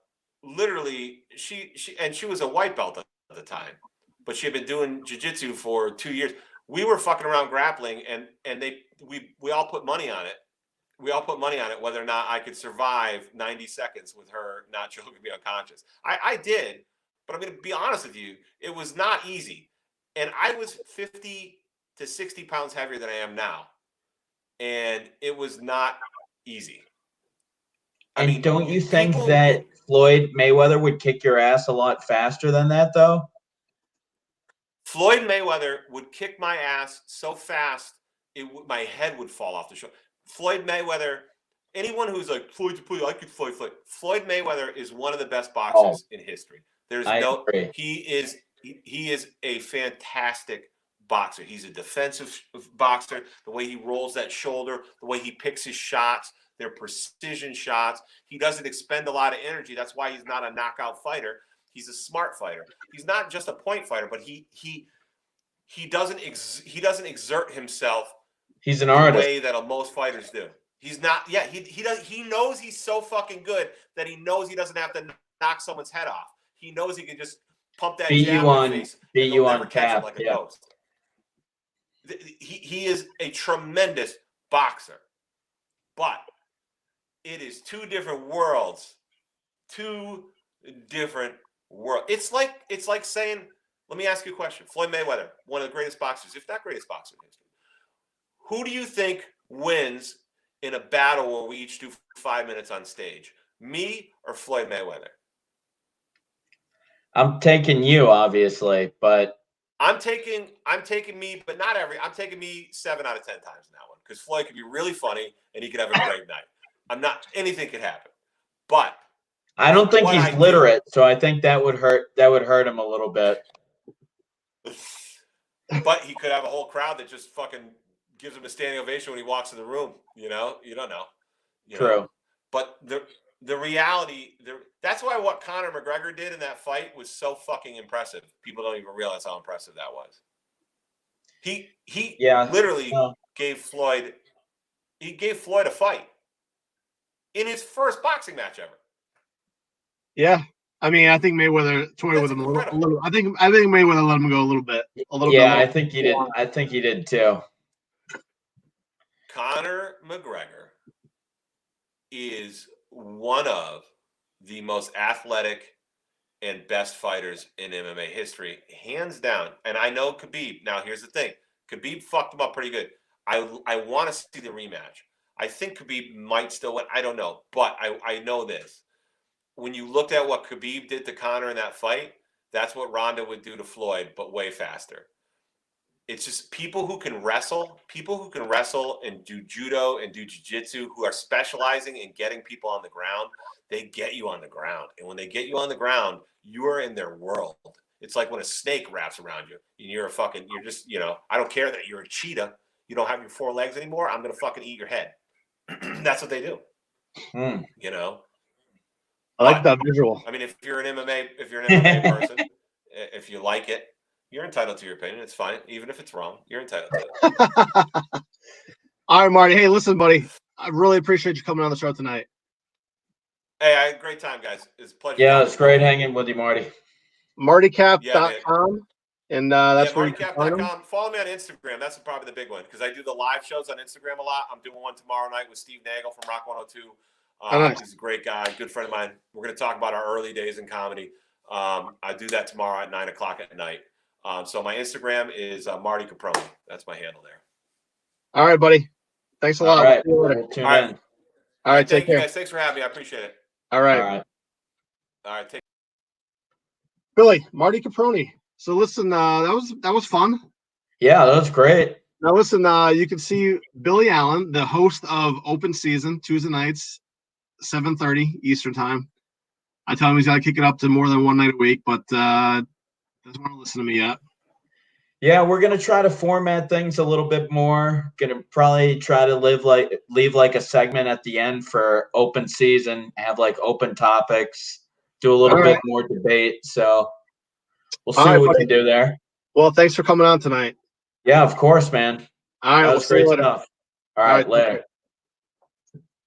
literally, she was a white belt at the time, but she had been doing jiu-jitsu for 2 years. We were fucking around grappling, and we all put money on it. We all put money on it whether or not I could survive 90 seconds with her not choking me unconscious. I did, but I'm going to be honest with you, it was not easy. And I was 50 to 60 pounds heavier than I am now. And it was not easy. And don't you think that Floyd Mayweather would kick your ass a lot faster than that, though? Floyd Mayweather would kick my ass so fast, my head would fall off the shoulder. Floyd Mayweather, anyone who's like, I could Floyd. Floyd Mayweather is one of the best boxers in history. Agree. He is a fantastic boxer. He's a defensive boxer. The way he rolls that shoulder, the way he picks his shots, they're precision shots. He doesn't expend a lot of energy. That's why he's not a knockout fighter. He's a smart fighter. He's not just a point fighter, but he doesn't exert himself. He's an artist. The way that most fighters do. He's not. Yeah, he knows he's so fucking good that he knows he doesn't have to knock someone's head off. He knows he can just pump that jab in the face. Beat you on tap. Like a ghost. He is a tremendous boxer, but it is two different worlds. Two different worlds. It's like saying, let me ask you a question. Floyd Mayweather, one of the greatest boxers, if not greatest boxer in history. Who do you think wins in a battle where we each do 5 minutes on stage? Me or Floyd Mayweather? I'm taking you, obviously, but I'm taking me, but not every. I'm taking me 7 out of 10 times in that one because Floyd could be really funny and he could have a great night. Anything could happen, but I don't think he's literate, so I think that would hurt. That would hurt him a little bit. But he could have a whole crowd that just fucking gives him a standing ovation when he walks in the room. You know, you don't know. True. But the reality, that's why what Conor McGregor did in that fight was so fucking impressive. People don't even realize how impressive that was. He literally gave Floyd a fight in his first boxing match ever. Yeah. I mean, I think Mayweather toyed with him a little. I think Mayweather let him go a little bit. I think he did. I think he did too. Conor McGregor is one of the most athletic and best fighters in MMA history, hands down. And I know Khabib. Now, here's the thing. Khabib fucked him up pretty good. I want to see the rematch. I think Khabib might still win. I don't know. But I know this. When you looked at what Khabib did to Conor in that fight, that's what Ronda would do to Floyd, but way faster. It's just people who can wrestle and do judo and do jiu-jitsu, who are specializing in getting people on the ground, they get you on the ground. And when they get you on the ground, you are in their world. It's like when a snake wraps around you and you're just, I don't care that you're a cheetah. You don't have your 4 legs anymore. I'm going to fucking eat your head. That's what they do. I like that visual. I mean, if you're an MMA person, if you like it, you're entitled to your opinion. It's fine. Even if it's wrong, you're entitled to it. All right, Marty. Hey, listen, buddy. I really appreciate you coming on the show tonight. Hey, I had a great time, guys. It's a pleasure. Yeah, it's great hanging with you, Marty. MartyCap.com. And that's where MartyCap.com. Follow me on Instagram. That's probably the big one because I do the live shows on Instagram a lot. I'm doing one tomorrow night with Steve Nagel from Rock 102. Nice. He's a great guy, good friend of mine. We're going to talk about our early days in comedy. I do that tomorrow at 9:00 at night. So my Instagram is Marty Caproni. That's my handle there. All right, buddy. Thanks a lot. All right. All right. Take care. You guys. Thanks for having me. I appreciate it. All right. Take Billy, Marty Caproni. So listen, that was fun. Yeah, that was great. Now listen, you can see Billy Allen, the host of Open Season, Tuesday nights, 7:30 Eastern time. I tell him he's got to kick it up to more than one night a week, but doesn't want to listen to me yet. Yeah, we're gonna try to format things a little bit more. Gonna probably try to leave like a segment at the end for Open Season, have like open topics, do a little bit more debate. So we'll see what we can do there. Well, thanks for coming on tonight. Yeah, of course, man. All right, that was great stuff. All right, later.